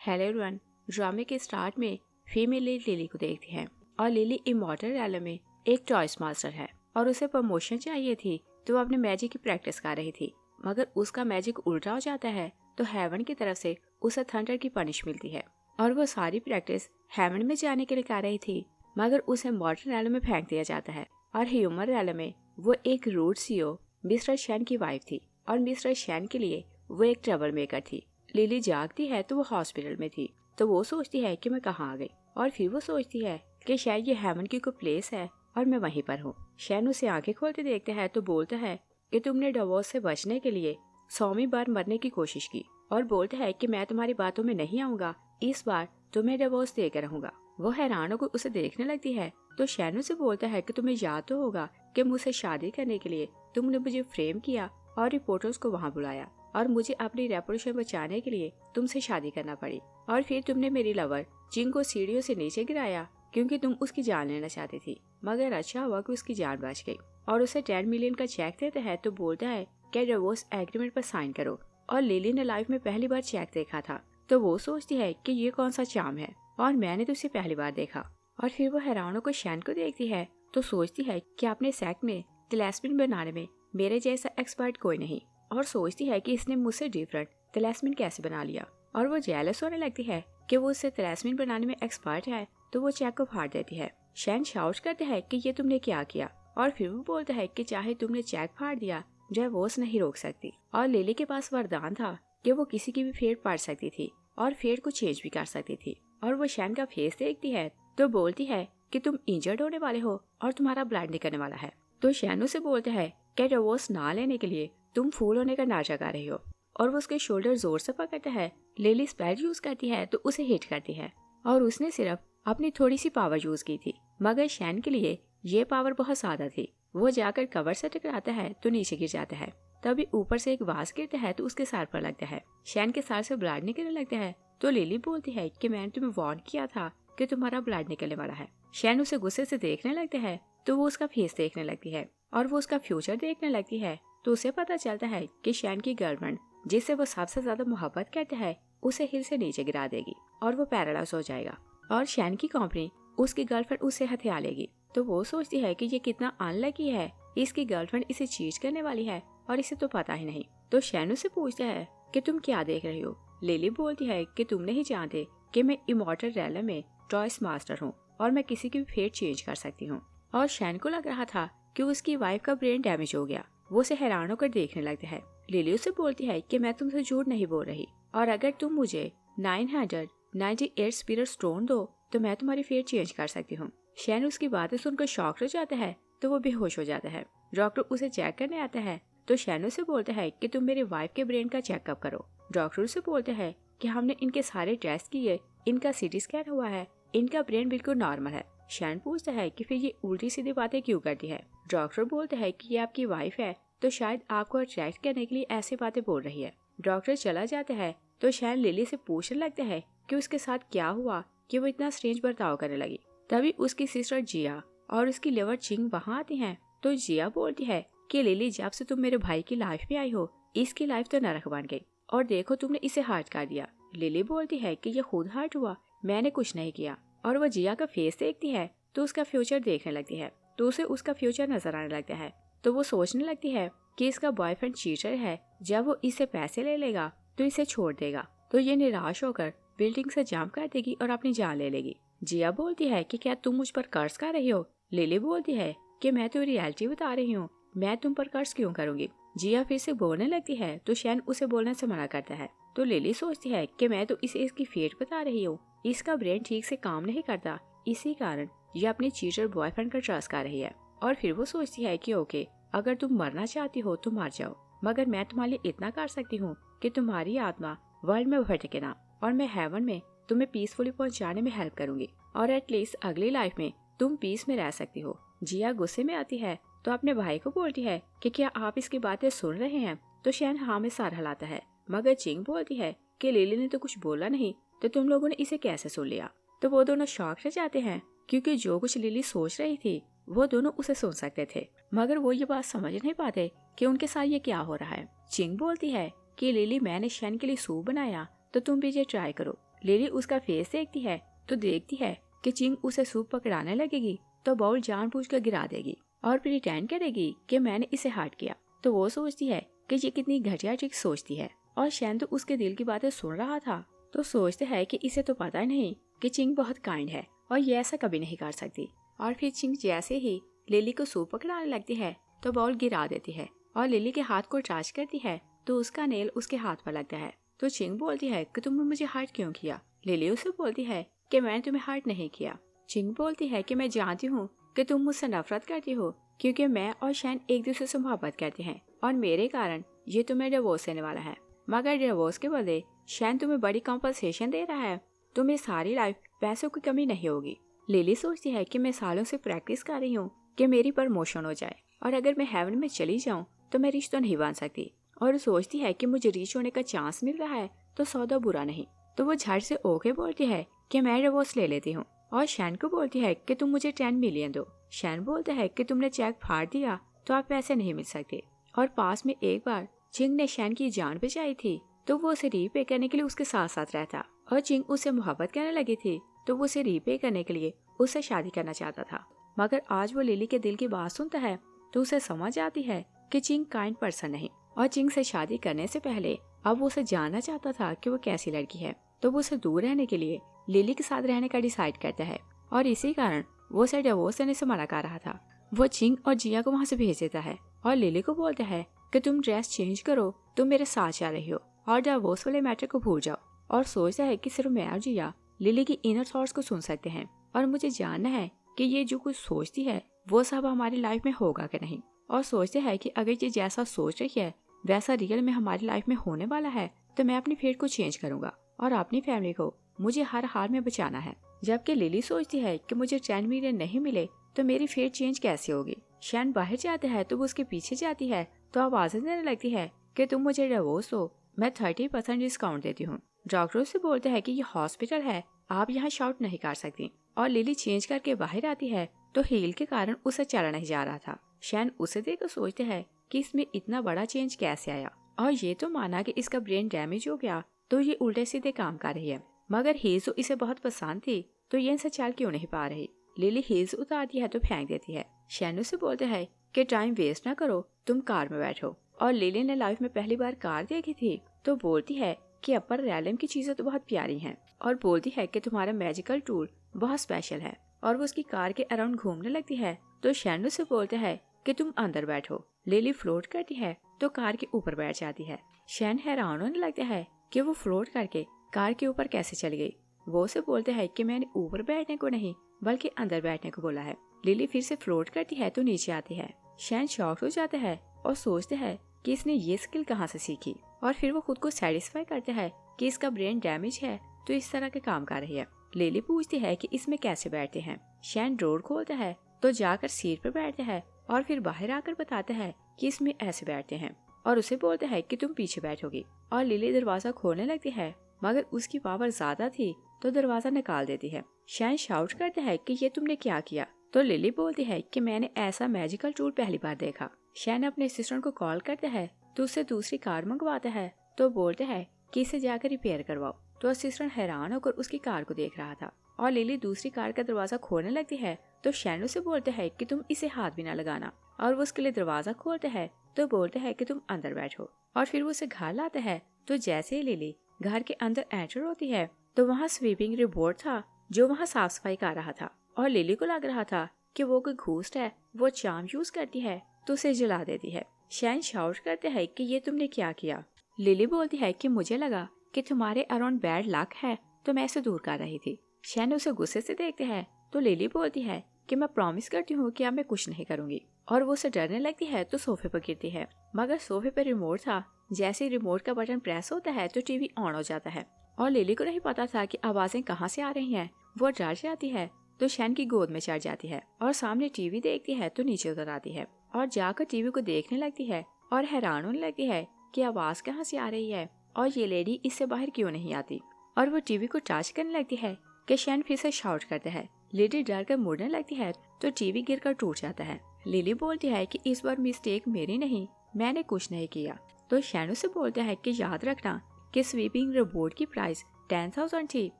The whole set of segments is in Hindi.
Hello everyone. ड्रामे के स्टार्ट में फीमेल लीड लिली को देखती है और लिली इमॉर्टल रैलम में एक टॉयस मास्टर है और उसे प्रमोशन चाहिए थी, तो वो अपने मैजिक की प्रैक्टिस कर रही थी। मगर उसका मैजिक उल्टा हो जाता है तो हेवन की तरफ से उसे थंडर की पनिश मिलती है और वो सारी प्रैक्टिस हेवन में जाने के लिए कर रही थी, मगर उसे मॉर्टल रैलम में फेंक दिया जाता है। और ह्यूमन रैलम में वो एक रूड सीईओ मिस्टर शैन की वाइफ थी और मिस्टर शैन के लिए वो एक ट्रबल मेकर थी। लिली जागती है तो वो हॉस्पिटल में थी, तो वो सोचती है कि मैं कहाँ आ गई, और फिर वो सोचती है कि शायद ये हेवन की कोई प्लेस है और मैं वहीं पर हूँ। शैन उसे आंखें खोलते देखता है तो बोलता है कि तुमने डिवोर्स से बचने के लिए 100वीं बार मरने की कोशिश की, और बोलता है कि मैं तुम्हारी बातों में नहीं आऊंगा, इस बार तुम्हें डिवोर्स देकर रहूंगा। वो हैरान होकर उसे देखने लगती है तो शैन उसे बोलता है कि तुम्हें याद तो होगा कि मुझसे शादी करने के लिए तुमने मुझे फ्रेम किया और रिपोर्टर्स को वहाँ बुलाया, और मुझे अपनी रेपुटेशन बचाने के लिए तुमसे शादी करना पड़ी, और फिर तुमने मेरी लवर जिंग को सीढ़ियों से नीचे गिराया क्योंकि तुम उसकी जान लेना चाहती थी, मगर अच्छा हुआ कि उसकी जान बच गई। और उसे 10 मिलियन का चेक देता है तो बोलता है कि डिवोर्स एग्रीमेंट पर साइन करो। और लिली ने लाइफ में पहली बार चेक देखा था तो वो सोचती है कि ये कौन सा चाम है और मैंने तो उसे पहली बार देखा। और फिर वो हैरान होकर शैन को देखती है तो सोचती है कि अपने सेक्ट में तिलस्मिन बनाने में मेरे जैसा एक्सपर्ट कोई नहीं, और सोचती है कि इसने मुझसे डिफरेंट तिलस्मिन कैसे बना लिया। और वो जेलस होने लगती है कि वो उससे तिलस्मिन बनाने में एक्सपर्ट है, तो वो चेक को फाड़ देती है। शैन शाउट करता है कि ये तुमने क्या किया, और फिर वो बोलता है कि चाहे तुमने चेक फाड़ दिया, डिवोर्स नहीं रोक सकती। और लिली के पास वरदान था कि वो किसी की भी फेट पढ़ सकती थी और फेट को चेंज भी कर सकती थी। और वो शैन का फेस देखती है तो बोलती है कि तुम इंजर्ड होने वाले हो और तुम्हारा ब्लड निकलने वाला है। तो शैन उसे बोलता है कि डिवोर्स ना लेने के लिए तुम फूल होने का नाचा गा रही हो, और वो उसके शोल्डर जोर से पकड़ता है। लिली स्पेल यूज करती है तो उसे हिट करती है, और उसने सिर्फ अपनी थोड़ी सी पावर यूज की थी, मगर शैन के लिए ये पावर बहुत ज्यादा थी। वो जाकर कवर से टकराता है तो नीचे गिर जाता है। तभी ऊपर से एक वास गिरता है तो उसके सर पर लगता है। शैन के सर से ब्लड निकलने लगता है तो लिली बोलती है कि मैंने तुम्हें वार्न किया था कि तुम्हारा ब्लड निकलने वाला है। शैन उसे गुस्से से देखने लगता है तो वो उसका फेस देखने लगती है और वो उसका फ्यूचर देखने लगती है, तो उसे पता चलता है कि शैन की गर्लफ्रेंड जिससे वो सबसे ज्यादा मोहब्बत करता है उसे हिल से नीचे गिरा देगी और वो पैरालाइज हो जाएगा, और शैन की कंपनी उसकी गर्लफ्रेंड उससे हथिया लेगी। तो वो सोचती है कि ये कितना अनलकी है, इसकी गर्लफ्रेंड इसे चीट करने वाली है और इसे तो पता ही नहीं। तो शैन उसे पूछता है कि तुम क्या देख रही हो। लिली बोलती है कि तुम नहीं जानते कि मैं इमॉर्टल रैलम में टॉयस मास्टर हूँ और मैं किसी की भी फेट चेंज कर सकती हूँ। और शैन को लग रहा था कि उसकी वाइफ का ब्रेन डैमेज हो गया। वो उसे हैरान होकर देखने लगता है। लिली उसे बोलती है कि मैं तुमसे झूठ नहीं बोल रही, और अगर तुम मुझे 998 स्पिरिट स्टोन दो तो मैं तुम्हारी फेट चेंज कर सकती हूँ। शैन उसकी बातें सुनकर शॉक हो जाता है तो वो बेहोश हो जाता है। डॉक्टर उसे चेक करने आता है तो शैन उसे बोलता है कि तुम मेरी वाइफ के ब्रेन का चेकअप करो। डॉक्टर उसे बोलता है कि हमने इनके सारे टेस्ट किए, इनका सीटी स्कैन हुआ है, इनका ब्रेन बिल्कुल नॉर्मल है। शैन पूछता है कि फिर ये उल्टी सीधी बातें क्यों करती है। डॉक्टर बोलता है कि ये आपकी वाइफ है तो शायद आपको अट्रैक्ट करने के लिए ऐसी बातें बोल रही है। डॉक्टर चला जाता है तो शैन लिली से पूछने लगता है कि उसके साथ क्या हुआ कि वो इतना स्ट्रेंज बर्ताव करने लगी। तभी उसकी सिस्टर जिया और उसकी लवर चिंग वहाँ आती हैं। तो जिया बोलती है कि लिली, जब से तुम मेरे भाई की लाइफ में आई हो इसकी लाइफ तो नरक बन गई, और देखो तुमने इसे हर्ट कर दिया। लिली बोलती है कि ये खुद हर्ट हुआ, मैंने कुछ नहीं किया। और वो जिया का फेस देखती है तो उसका फ्यूचर देखने लगती है, तो उसे उसका फ्यूचर नजर आने लगता है। तो वो सोचने लगती है कि इसका बॉयफ्रेंड चीटर है, जब वो इससे पैसे ले लेगा तो इसे छोड़ देगा, तो ये निराश होकर बिल्डिंग से जंप कर देगी और अपनी जान ले लेगी। जिया बोलती है कि क्या तुम मुझ पर कर्ज कर रही हो। लिली बोलती है कि मैं तो रियलिटी बता रही हूँ, मैं तुम पर कर्ज क्यों करूंगी। जिया फिर से बोलने लगती है तो शैन उसे बोलने से मना करता है। तो लिली सोचती है कि मैं तो इसे इसकी फेट बता रही हूँ, इसका ब्रेन ठीक से काम नहीं करता, इसी कारण ये अपने चीटर बॉयफ्रेंड का ट्रस्ट कर रही है। और फिर वो सोचती है कि ओके, अगर तुम मरना चाहती हो तो मर जाओ, मगर मैं तुम्हारे लिए इतना कर सकती हूँ कि तुम्हारी आत्मा वर्ल्ड में भटके ना, और मैं हेवन में तुम्हें पीसफुली पहुंचाने में हेल्प करूंगी, और एटलीस्ट अगली लाइफ में तुम पीस में रह सकती हो। जिया गुस्से में आती है तो अपने भाई को बोलती है कि क्या आप इसकी बातें सुन रहे हैं। तो शैन हाँ में सर हिलाता है, मगर चिंग बोलती है कि लिली ने तो कुछ बोला नहीं, तो तुम लोगों ने इसे कैसे सुन लिया। तो वो दोनों शॉक रह जाते हैं क्योंकि जो कुछ लिली सोच रही थी वो दोनों उसे सुन सकते थे, मगर वो ये बात समझ नहीं पाते कि उनके साथ ये क्या हो रहा है। चिंग बोलती है कि लिली, मैंने शैन के लिए सूप बनाया तो तुम भी ये ट्राई करो। लिली उसका फेस देखती है तो देखती है कि चिंग उसे सूप पकड़ाने लगेगी तो बाउल जानबूझकर गिरा देगी और प्रिटेंड करेगी कि मैंने इसे हर्ट किया। तो वो सोचती है कि ये कितनी घटिया ट्रिक सोचती है। और शैन तो उसके दिल की बातें सुन रहा था तो सोचते है कि इसे तो पता नहीं कि चिंग बहुत काइंड है और ये ऐसा कभी नहीं कर सकती। और फिर चिंग जैसे ही लिली को सूप पकड़ाने लगती है तो बाउल गिरा देती है और लिली के हाथ को टच करती है तो उसका नेल उसके हाथ पर लगता है। तो चिंग बोलती है कि तुमने मुझे हर्ट क्यों किया। लिली उसे बोलती है कि मैंने तुम्हें हर्ट नहीं किया। चिंग बोलती है कि मैं जानती हूँ कि तुम मुझसे नफरत करती हो क्योंकि मैं और शैन एक दूसरे से मोहब्बत करते हैं और मेरे कारण ये तुम्हें डिवोर्स देने वाला है। मगर डिवोर्स के बदले शैन तुम्हें बड़ी कॉम्पनसेशन दे रहा है। तुम्हें सारी लाइफ पैसों की कमी नहीं होगी। लिली सोचती है कि मैं सालों से प्रैक्टिस कर रही हूँ कि मेरी प्रमोशन हो जाए और अगर मैं हेवन में चली जाऊँ तो मैं रिच तो नहीं बन सकती। और सोचती है कि मुझे रिच होने का चांस मिल रहा है तो सौदा बुरा नहीं। तो वो झट से ओके बोलती है कि मैं डिवोर्स ले लेती हूँ और शैन को बोलती है कि तुम मुझे 10 मिलियन दो। शैन बोलता है कि तुमने चेक फाड़ दिया तो आप पैसे नहीं मिल सकते। और पास में एक बार चिंग ने शैन की जान बचाई थी तो वो उसे रीपे करने के लिए उसके साथ साथ रहता और चिंग उससे मोहब्बत करने लगी थी तो वो उसे रीपे करने के लिए उससे शादी करना चाहता था। मगर आज वो लिली के दिल की बात सुनता है तो उसे समझ आती है कि चिंग काइंड पर्सन नहीं और चिंग से शादी करने से पहले अब वो उसे जानना चाहता था कि वो कैसी लड़की है। तो वो उसे दूर रहने के लिए लिली के साथ रहने का डिसाइड करता है और इसी कारण वो उसे डिवोर्स देने से मना कर रहा था। वो चिंग और जिया को वहाँ से भेज देता है और लिली को बोलता है कि तुम ड्रेस चेंज करो, तुम मेरे साथ जा रही हो और डिवोर्स वाले मैटर को भूल जाओ। और सोचता है कि सिर्फ मैं और जिया लिली की इनर थॉट्स को सुन सकते हैं और मुझे जानना है कि ये जो कुछ सोचती है वो सब हमारी लाइफ में होगा कि नहीं। और सोचते हैं कि अगर ये जैसा सोच रही है वैसा रियल में हमारी लाइफ में होने वाला है तो मैं अपनी फेट को चेंज करूंगा और अपनी फैमिली को मुझे हर हाल में बचाना है। जबकि लिली सोचती है कि मुझे 10 मिलियन नहीं मिले तो मेरी फेट चेंज कैसे होगी। शैन बाहर जाता है तो वो उसके पीछे जाती है तो आवाजें देने लगती है कि तुम मुझे डिवोर्स दो, मैं 30% डिस्काउंट देती हूँ। डॉक्टर से बोलते हैं कि ये हॉस्पिटल है, आप यहाँ शाउट नहीं कर सकती। और लिली चेंज करके बाहर आती है तो हील के कारण उसे चला नहीं जा रहा था। शैन उसे देखकर सोचते हैं कि इसमें इतना बड़ा चेंज कैसे आया और ये तो माना कि इसका ब्रेन डैमेज हो गया तो ये उल्टे सीधे काम कर रही है। मगर हील्स तो इसे बहुत पसंद थी तो ये इनसे चल क्यों नहीं पा रही। लिली हील्स उतारती है तो फेंक देती है। शैन उसे बोलते हैं कि टाइम वेस्ट ना करो, तुम कार में बैठो। और लिली ने लाइफ में पहली बार कार देखी थी तो बोलती है कि अपर रैलम की चीजें तो बहुत प्यारी हैं और बोलती है कि तुम्हारा मैजिकल टूल बहुत स्पेशल है। और वो उसकी कार के अराउंड घूमने लगती है तो शैन से बोलते हैं कि तुम अंदर बैठो। लिली फ्लोट करती है तो कार के ऊपर बैठ जाती है। शैन हैरान होने लगता है कि वो फ्लोट करके कार के ऊपर कैसे चली गई। वो उसे बोलते हैं कि मैंने ऊपर बैठने को नहीं बल्कि अंदर बैठने को बोला है। लिली फिर से फ्लोट करती है तो नीचे आती है। शैन शॉक हो जाता है और सोचते हैं कि इसने ये स्किल कहाँ से सीखी। और फिर वो खुद को सेटिस्फाई करता है कि इसका ब्रेन डैमेज है तो इस तरह के काम कर रही है। लिली पूछती है कि इसमें कैसे बैठते हैं। शैन डोर खोलता है तो जाकर सीट पर बैठता है और फिर बाहर आकर बताता है कि इसमें ऐसे बैठते हैं और उसे बोलता है कि तुम पीछे बैठोगी। और लिली दरवाजा खोलने लगती है मगर उसकी पावर ज्यादा थी तो दरवाजा निकाल देती है। शैन शाउट करता है कि ये तुमने क्या किया। तो लिली बोलती है कि मैंने ऐसा मैजिकल टूल पहली बार देखा। शैन अपने असिस्टेंट को कॉल करता है तो उससे दूसरी कार मंगवाता है तो बोलते हैं कि इसे जाकर रिपेयर करवाओ। तो असिस्टेंट हैरान होकर उसकी कार को देख रहा था और लिली दूसरी कार का दरवाजा खोलने लगती है तो शैन उसे बोलते हैं कि तुम इसे हाथ भी ना लगाना। और वो उसके लिए दरवाजा खोलते हैं तो बोलते हैं कि तुम अंदर बैठो। और फिर वो उसे घर लाते हैं तो जैसे ही लिली घर के अंदर एंटर होती है तो वहाँ स्वीपिंग रोबोट था जो वहाँ साफ सफाई कर रहा था। और लिली को लग रहा था कि वो कोई घूस्ट है, वो चार्म यूज करती है तो उसे जला देती है। शैन शाउट करते हैं कि ये तुमने क्या किया। लिली बोलती है कि मुझे लगा कि तुम्हारे अराउंड बैड लक है तो मैं इसे दूर कर रही थी। शैन उसे गुस्से से देखते हैं तो लिली बोलती है कि मैं प्रॉमिस करती हूँ कि अब मैं कुछ नहीं करूंगी। और वो उसे डरने लगती है तो सोफे पर गिरती है मगर सोफे पर रिमोट था। जैसे रिमोट का बटन प्रेस होता है तो टीवी ऑन हो जाता है और लिली को नहीं पता था कि आवाजें कहाँ से आ रही हैं। वो डर जाती है तो शैन की गोद में चढ़ जाती है और सामने टीवी देखती है तो नीचे उतर आती है और जाकर टीवी को देखने लगती है और हैरान होने लगती है कि आवाज कहाँ से आ रही है और ये लेडी इससे बाहर क्यों नहीं आती। और वो टीवी को टच करने लगती है कि शैन फिर से शाउट करता है। लेडी डर कर मुड़ने लगती है तो टीवी गिरकर टूट जाता है। लिली बोलती है कि इस बार मिस्टेक मेरी नहीं, मैंने कुछ नहीं किया। तो शैन उसे बोलता है कि याद रखना कि स्वीपिंग रोबोट की प्राइस 10,000 थी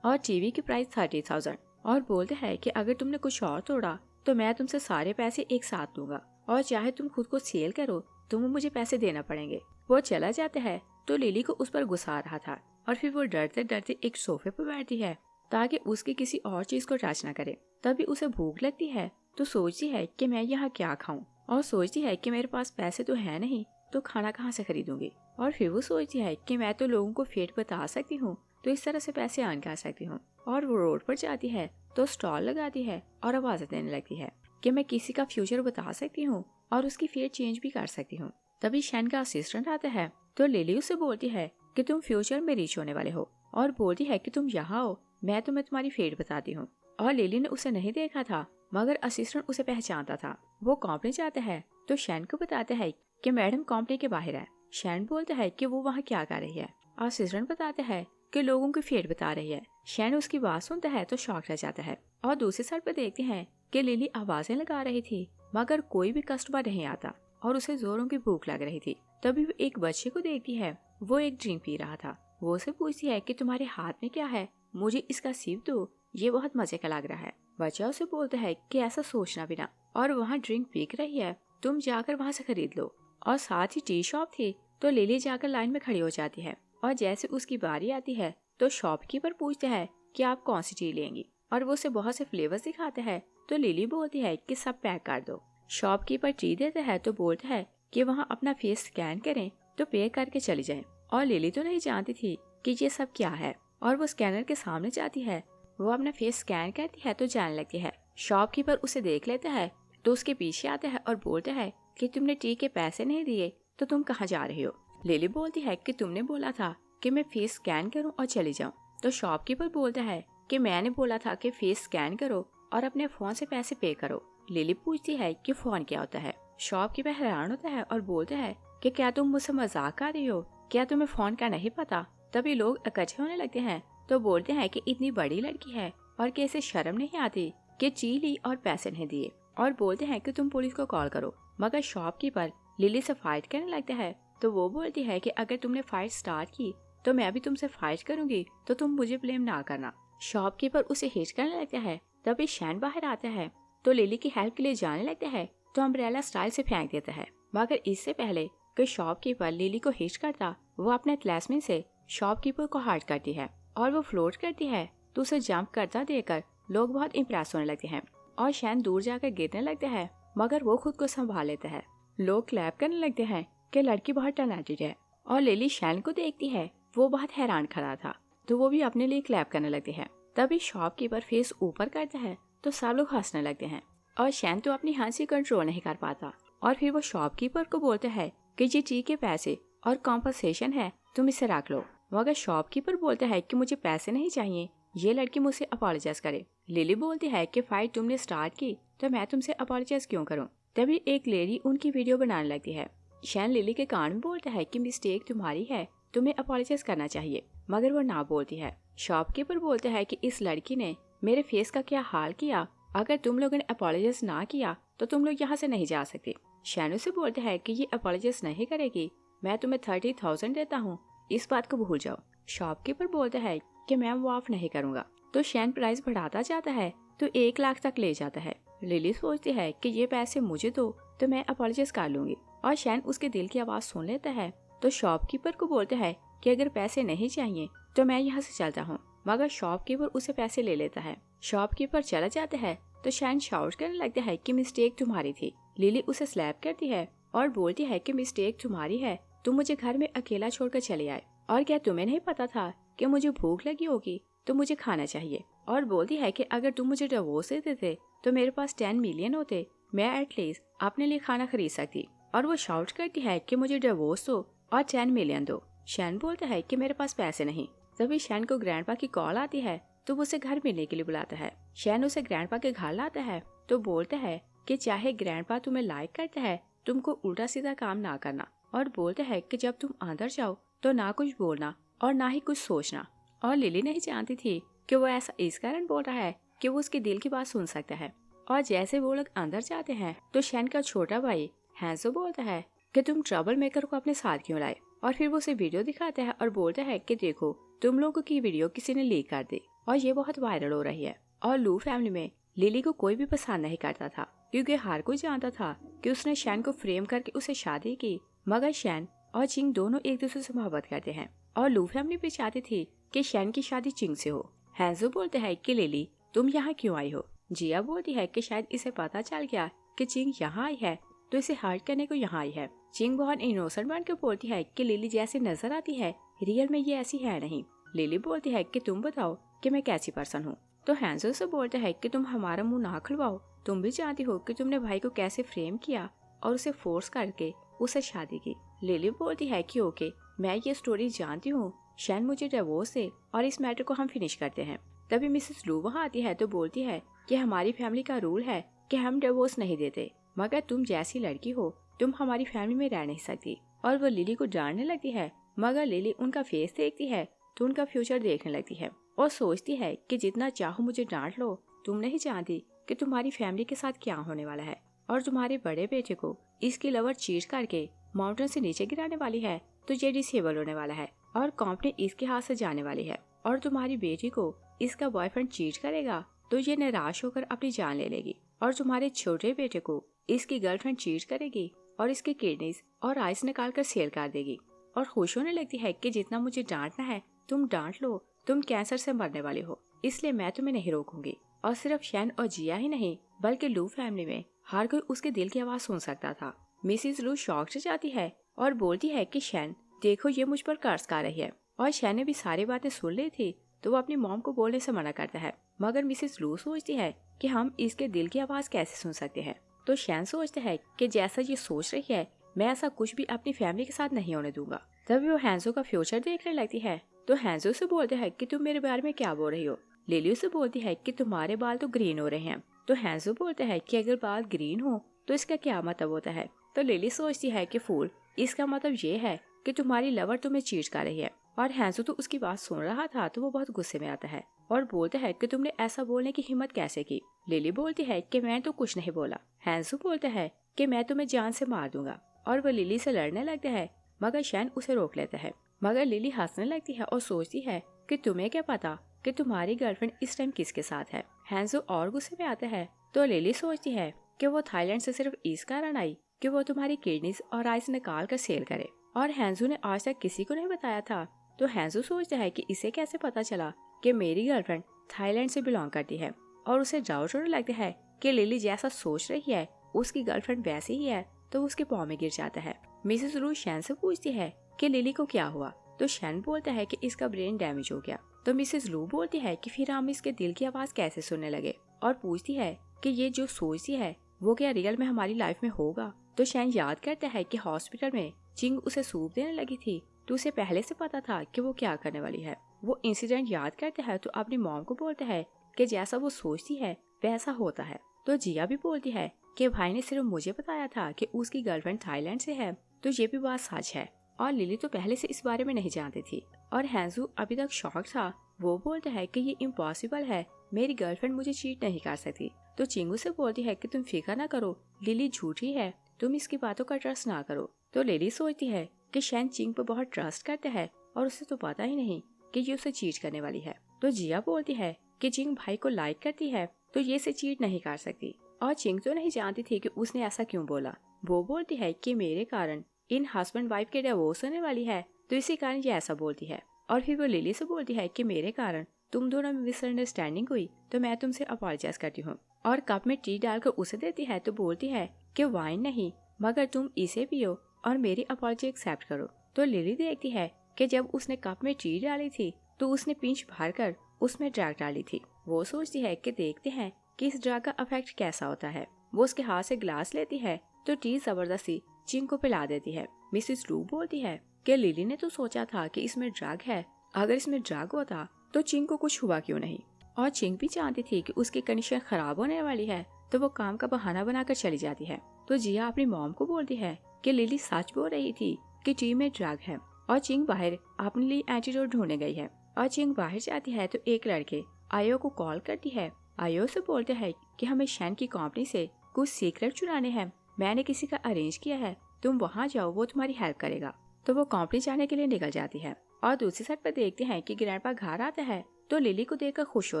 और टीवी की प्राइस 30,000 और बोलता है कि अगर तुमने कुछ और तोड़ा तो मैं तुमसे सारे पैसे एक साथ दूंगा और चाहे तुम खुद को सेल करो तो मुझे पैसे देना पड़ेंगे। वो चला जाता है तो लिली को उस पर गुस्सा आ रहा था और फिर वो डरते डरते एक सोफे पर बैठती है ताकि उसकी किसी और चीज को टच न करे। तभी उसे भूख लगती है तो सोचती है कि मैं यहाँ क्या खाऊं और सोचती है कि मेरे पास पैसे तो है नहीं तो खाना कहाँ से खरीदूंगी। और फिर वो सोचती है कि मैं तो लोगों को फेट बता सकती हूँ तो इस तरह से पैसे अर्न कर सकती हूँ। और वो रोड पर जाती है तो स्टॉल लगाती है और आवाज़ देने लगती है कि मैं किसी का फ्यूचर बता सकती हूँ और उसकी फेट चेंज भी कर सकती हूँ। तभी शैन का असिस्टेंट आता है तो लिली उससे बोलती है कि तुम फ्यूचर में रीच होने वाले हो और बोलती है कि तुम यहाँ हो, मैं तुम्हें तुम्हारी फेट बताती हूँ। और लिली ने उसे नहीं देखा था मगर असिस्टेंट उसे पहचानता था। वो कंपनी जाता है तो शैन को बताता है कि मैडम कंपनी के बाहर है। शैन बोलता है कि वो वहाँ क्या कर रही है। असिस्टेंट बताता है कि लोगों की फेट बता रही है। शैन उसकी बात सुनता है तो शॉक रह जाता है और दूसरी साइड पर देखते हैं कि लिली आवाजें लगा रही थी मगर कोई भी कस्टमर नहीं आता और उसे जोरों की भूख लग रही थी। तभी वो एक बच्चे को देखती है, वो एक ड्रिंक पी रहा था। वो उसे पूछती है कि तुम्हारे हाथ में क्या है, मुझे इसका सिप दो, ये बहुत मजे का लग रहा है। बच्चा उसे बोलता है कि ऐसा सोचना भी ना, और वहाँ ड्रिंक बिक रही है, तुम जाकर वहाँ से खरीद लो। और साथ ही टी शॉप थी तो लिली जाकर लाइन में खड़ी हो जाती है और जैसे उसकी बारी आती है तो शॉपकीपर पूछता है कि आप कौन सी टी लेंगी और वो उसे बहुत से फ्लेवर्स दिखाते हैं तो लिली बोलती है कि सब पैक कर दो। शॉपकीपर टी देता है तो बोलता है कि वहाँ अपना फेस स्कैन करें तो पे करके चली जाए। और लिली तो नहीं जानती थी कि ये सब क्या है और वो स्कैनर के सामने जाती है। वो अपना फेस स्कैन करती है तो जानने लगती है। शॉपकीपर उसे देख लेता है तो उसके पीछे आता है और बोलता है कि तुमने टी के पैसे नहीं दिए तो तुम कहाँ जा रही हो। लिली बोलती है कि तुमने बोला था कि मैं फेस स्कैन करूं और चली जाऊं। तो शॉपकीपर बोलता है कि मैंने बोला था कि फेस स्कैन करो और अपने फोन से पैसे पे करो। लिली पूछती है कि फोन क्या होता है। शॉपकीपर हैरान होता है और बोलता है कि क्या तुम मुझसे मजाक कर रही हो, क्या तुम्हें फोन का नहीं पता। तभी लोग इकट्ठे होने लगते हैं तो बोलते हैं कि इतनी बड़ी लड़की है और कैसे शर्म नहीं आती कि ची ली और पैसे नहीं दिए, और बोलते हैं कि तुम पुलिस को कॉल करो। मगर शॉपकीपर लिली से फाइट करने लगता है तो वो बोलती है कि अगर तुमने फाइट स्टार्ट की तो मैं भी तुमसे फाइट करूंगी तो तुम मुझे ब्लेम ना करना। शॉपकीपर उसे हिट करने लगता है। तभी शैन बाहर आता है तो लिली की हेल्प के लिए जाने लगता है तो अम्ब्रेला स्टाइल से फेंक देता है। मगर इससे पहले कि शॉपकीपर लिली को हिट करता, वो अपने क्लासमेट से शॉपकीपर को हार्ट करती है और वो फ्लोट करती है तो उसे जंप करता देखकर लोग बहुत इम्प्रेस होने लगते हैं और शैन दूर जाकर गिरने लगता है मगर वो खुद को संभाल लेता है। लोग क्लैप करने लगते हैं कि लड़की बहुत टैलेंटेड है और लिली शैन को देखती है, वो बहुत हैरान खड़ा था तो वो भी अपने लिए क्लैप करने लगती है। तभी शॉपकीपर फेस ऊपर करता है तो सब लोग हंसने लगते हैं और शैन तो अपनी हंसी कंट्रोल नहीं कर पाता और फिर वो शॉपकीपर को बोलता है कि ये टी के पैसे और कॉम्पनसेशन है, तुम इसे रख लो। मगर शॉपकीपर बोलता है कि मुझे पैसे नहीं चाहिए, ये लड़की मुझसे अपॉलोजाइज करे। लिली बोलती है कि फाइट तुमने स्टार्ट की तो मैं तुमसे अपॉलोजाइज क्यों करूं। तभी एक लेडी उनकी वीडियो बनाने लगती है। शैन लिली के कान में बोलता है कि मिस्टेक तुम्हारी है, तुम्हें अपॉलोजाइज करना चाहिए, मगर वो ना बोलती है। शॉपकीपर बोलता है कि इस लड़की ने मेरे फेस का क्या हाल किया, अगर तुम लोगों ने अपॉलोजाइज ना किया तो तुम लोग यहाँ से नहीं जा सकते। शैन से बोलता है कि ये अपॉलोजाइज नहीं करेगी, मैं तुम्हें 30,000 देता हूँ, इस बात को भूल जाओ। शॉपकीपर बोलता है कि मैं वो ऑफ नहीं करूँगा। तो शैन प्राइस बढ़ाता जाता है तो 1 लाख तक ले जाता है। लिली सोचती है कि ये पैसे मुझे दो तो मैं अपॉलोजाइज कर लूंगी, और शैन उसके दिल की आवाज सुन लेता है तो शॉपकीपर को बोलता है कि अगर पैसे नहीं चाहिए तो मैं यहाँ से चलता हूँ। मगर शॉपकीपर उसे पैसे ले लेता है। शॉपकीपर चला जाता है तो शैन शाउट करने लगता है कि मिस्टेक तुम्हारी थी। लिली उसे स्लैप करती है और बोलती है कि मिस्टेक तुम्हारी है, तुम मुझे घर में अकेला छोड़कर चले आए, और क्या तुम्हें नहीं पता था कि मुझे भूख लगी होगी तो मुझे खाना चाहिए। और बोलती है कि अगर तुम मुझे डिवोर्स देते थे तो मेरे पास 10 मिलियन होते, मैं एटलीस्ट अपने लिए खाना खरीद सकती। और वो शाउट करती है कि मुझे डिवोर्स दो और 10 मिलियन दो। शैन बोलता है कि मेरे पास पैसे नहीं। तभी शैन को ग्रैंडपा की कॉल आती है तो वो उसे घर मिलने के लिए बुलाता है। शैन उसे ग्रैंडपा के घर लाता है तो बोलता है कि चाहे ग्रैंडपा तुम्हें लाइक करता है, तुमको उल्टा सीधा काम ना करना, और बोलता है कि जब तुम अंदर जाओ तो ना कुछ बोलना और ना ही कुछ सोचना। और लिली नहीं जानती थी कि वो ऐसा इस कारण बोल रहा है कि वो उसके दिल की बात सुन सकता है। और जैसे वो लोग अंदर जाते हैं तो शैन का छोटा भाई हैंसो बोलता है कि तुम ट्रबल मेकर को अपने साथ क्यों लाए, और फिर वो उसे वीडियो दिखाता है और बोलता है कि देखो तुम लोगों की वीडियो किसी ने लीक कर दी और ये बहुत वायरल हो रही है। और लू फैमिली में लिली को कोई भी पसंद नहीं करता था, क्योंकि हर कोई जानता था कि उसने शैन को फ्रेम करके उसे शादी की। मगर शैन और चिंग दोनों एक दूसरे से मोहब्बत करते हैं और लू फैमिली भी चाहती थी कि शैन की शादी चिंग से हो। हैंजो बोलते हैं कि लिली तुम यहाँ क्यों आई हो। जिया बोलती है कि शायद इसे पता चल गया कि चिंग यहाँ आई है तो इसे हर्ट करने को यहाँ आई है। चिंग बहुत इनोसेंट बनकर बोलती है कि लिली जैसी नजर आती है रियल में ये ऐसी है नहीं। लिली बोलती है कि तुम बताओ कि मैं कैसी पर्सन हूँ। तो हैंजो से बोलता है कि तुम हमारा मुंह ना खुलवाओ, तुम भी जानती हो कि तुमने भाई को कैसे फ्रेम किया और उसे फोर्स करके उसे शादी की। लिली बोलती है कि ओके, मैं ये स्टोरी जानती हूँ, शैन मुझे डिवोर्स दे और इस मैटर को हम फिनिश करते हैं। तभी मिसेस लू वहाँ आती है तो बोलती है कि हमारी फैमिली का रूल है कि हम डिवोर्स नहीं देते, मगर तुम जैसी लड़की हो तुम हमारी फैमिली में रह नहीं सकती। और वो लिली को डांटने लगती है, मगर लिली उनका फेस देखती है तो उनका फ्यूचर देखने लगती है और सोचती है कि जितना चाहो मुझे डांट लो, तुम नहीं जानती कि तुम्हारी फैमिली के साथ क्या होने वाला है। और तुम्हारे बड़े बेटे को इसकी लवर चीट करके माउंटेन से नीचे गिराने वाली है तो ये डिसेबल होने वाला है और कंपनी इसके हाथ से जाने वाली है। और तुम्हारी बेटी को इसका बॉयफ्रेंड चीट करेगा तो ये निराश होकर अपनी जान ले लेगी। और तुम्हारे छोटे बेटे को इसकी गर्लफ्रेंड चीट करेगी और इसके किडनीज और आइस निकाल कर सेल कर देगी और खुश होने लगती है कि जितना मुझे डांटना है तुम डांट लो, तुम कैंसर से मरने वाले हो, इसलिए मैं तुम्हें नहीं रोकूंगी। और सिर्फ शैन और जिया ही नहीं बल्कि लू फैमिली में हर कोई उसके दिल की आवाज सुन सकता था। मिसेस लू शॉक से जाती है और बोलती है कि शैन देखो ये मुझ पर कर्ज कर रही है। और शैन ने भी सारी बातें सुन ली थी तो वो अपनी मॉम को बोलने से मना करता है, मगर मिसेस लू सोचती है कि हम इसके दिल की आवाज कैसे सुन सकते हैं। तो शैन सोचता है कि जैसा ये सोच रही है मैं ऐसा कुछ भी अपनी फैमिली के साथ नहीं होने दूंगा। तभी वो हैंजो का फ्यूचर देखने लगती है तो हैंजो से बोलते हैं कि तुम मेरे बारे में क्या बोल रही हो। लिली से बोलती है कि तुम्हारे बाल तो ग्रीन हो रहे हैं। तो हैंजो बोलते हैं कि अगर बाल ग्रीन हो तो इसका क्या मतलब होता है। तो लिली सोचती है कि फूल, इसका मतलब ये है कि तुम्हारी लवर तुम्हें चीट कर रही है। और हैंजो तो उसकी बात सुन रहा था तो वो बहुत गुस्से में आता है और बोलता है कि तुमने ऐसा बोलने की हिम्मत कैसे की। लिली बोलती है कि मैं तो कुछ नहीं बोला। हैंजो बोलता है कि मैं तुम्हें जान से मार दूंगा और वो लिली से लड़ने लगता है, मगर शैन उसे रोक लेता है। मगर लिली हंसने लगती है और सोचती है कि तुम्हें क्या पता कि तुम्हारी गर्लफ्रेंड इस टाइम किसके साथ है। हैंजो और गुस्से में आता है तो लिली सोचती है कि वो थाईलैंड से सिर्फ इस कारण आई कि वो तुम्हारी किडनीज और आइस निकाल कर सेल करे। और हैंजो ने आज तक किसी को नहीं बताया था तो हैंजो सोचता है कि इसे कैसे पता चला कि मेरी गर्लफ्रेंड थाईलैंड से बिलोंग करती है। और उसे डाउट होने लगता है कि लिली जैसा सोच रही है उसकी गर्लफ्रेंड वैसी ही है तो उसके पाँव में गिर जाता है। मिसेस लू शैन से पूछती है कि लिली को क्या हुआ। तो शैन बोलता है कि इसका ब्रेन डैमेज हो गया। तो मिसेस लू बोलती है कि फिर हम इसके दिल की आवाज कैसे सुनने लगे और पूछती है कि ये जो सोचती है वो क्या रियल में हमारी लाइफ में होगा। तो शैन याद करता है कि हॉस्पिटल में चिंग उसे सूप देने लगी थी तो उसे पहले से पता था कि वो क्या करने वाली है। वो इंसिडेंट याद करता है तो अपनी मॉम को बोलता है कि जैसा वो सोचती है वैसा होता है। तो जिया भी बोलती है कि भाई ने सिर्फ मुझे बताया था कि उसकी गर्लफ्रेंड थाईलैंड से है तो ये भी बात सच है। और लिली तो पहले से इस बारे में नहीं जानती थी। और हैंजू अभी तक शॉक था, वो बोलता है कि ये इम्पॉसिबल है, मेरी गर्लफ्रेंड मुझे चीट नहीं कर सकती। तो चिंगू से बोलती है कि तुम फिक्र ना करो, लिली झूठी है, तुम इसकी बातों का ट्रस्ट ना करो। तो लिली सोचती है कि शैन चिंग पर बहुत ट्रस्ट करता है और उसे तो पता ही नहीं कि ये उसे चीट करने वाली है। तो जिया बोलती है कि चिंग भाई को लाइक करती है तो ये इसे चीट नहीं कर सकती। और चिंग तो नहीं जानती थी कि उसने ऐसा क्यों बोला। वो बोलती है कि मेरे कारण इन हस्बैंड वाइफ के डिवोर्स होने वाली है तो इसी कारण ये ऐसा बोलती है। और फिर वो लिली से बोलती है कि मेरे कारण तुम दोनों में मिसअंडरस्टैंडिंग हुई तो मैं तुमसे अपोलोजाइज करती हूँ। और कप में टी डालकर उसे देती है तो बोलती है कि वाइन नहीं मगर तुम इसे पियो और मेरी अपॉलजी एक्सेप्ट करो। तो लिली देखती है कि जब उसने कप में टी डाली थी तो उसने पिंच भर कर उसमें ड्रग डाली थी। वो सोचती है कि देखते हैं कि इस ड्रग का इफेक्ट कैसा होता है। वो उसके हाथ से ग्लास लेती है तो टी जबरदस्ती चिंग को पिला देती है। मिसेस लू बोलती है कि लिली ने तो सोचा था कि इसमें ड्रग है, अगर इसमें ड्रग होता तो चिंग को कुछ हुआ क्यों नहीं। और चिंग भी जानती थी कि उसकी कंडीशन खराब होने वाली है तो वो काम का बहाना बनाकर चली जाती है। तो जिया अपनी मॉम को बोलती है कि लिली सच बोल रही थी कि टी में ड्रग है। और चिंग बाहर अपने लिए एंटीडोट ढूंढने गई है। और चिंग बाहर जाती है तो एक लड़के आयो को कॉल करती है। आयो से बोलते हैं कि हमें शैन की कंपनी से कुछ सीक्रेट चुराने हैं, मैंने किसी का अरेंज किया है, तुम वहाँ जाओ, वो तुम्हारी हेल्प करेगा। तो वो कंपनी जाने के लिए निकल जाती है। और दूसरी साइड पर देखते हैं कि ग्रैंडपा घर आता है तो लिली को देखकर खुश हो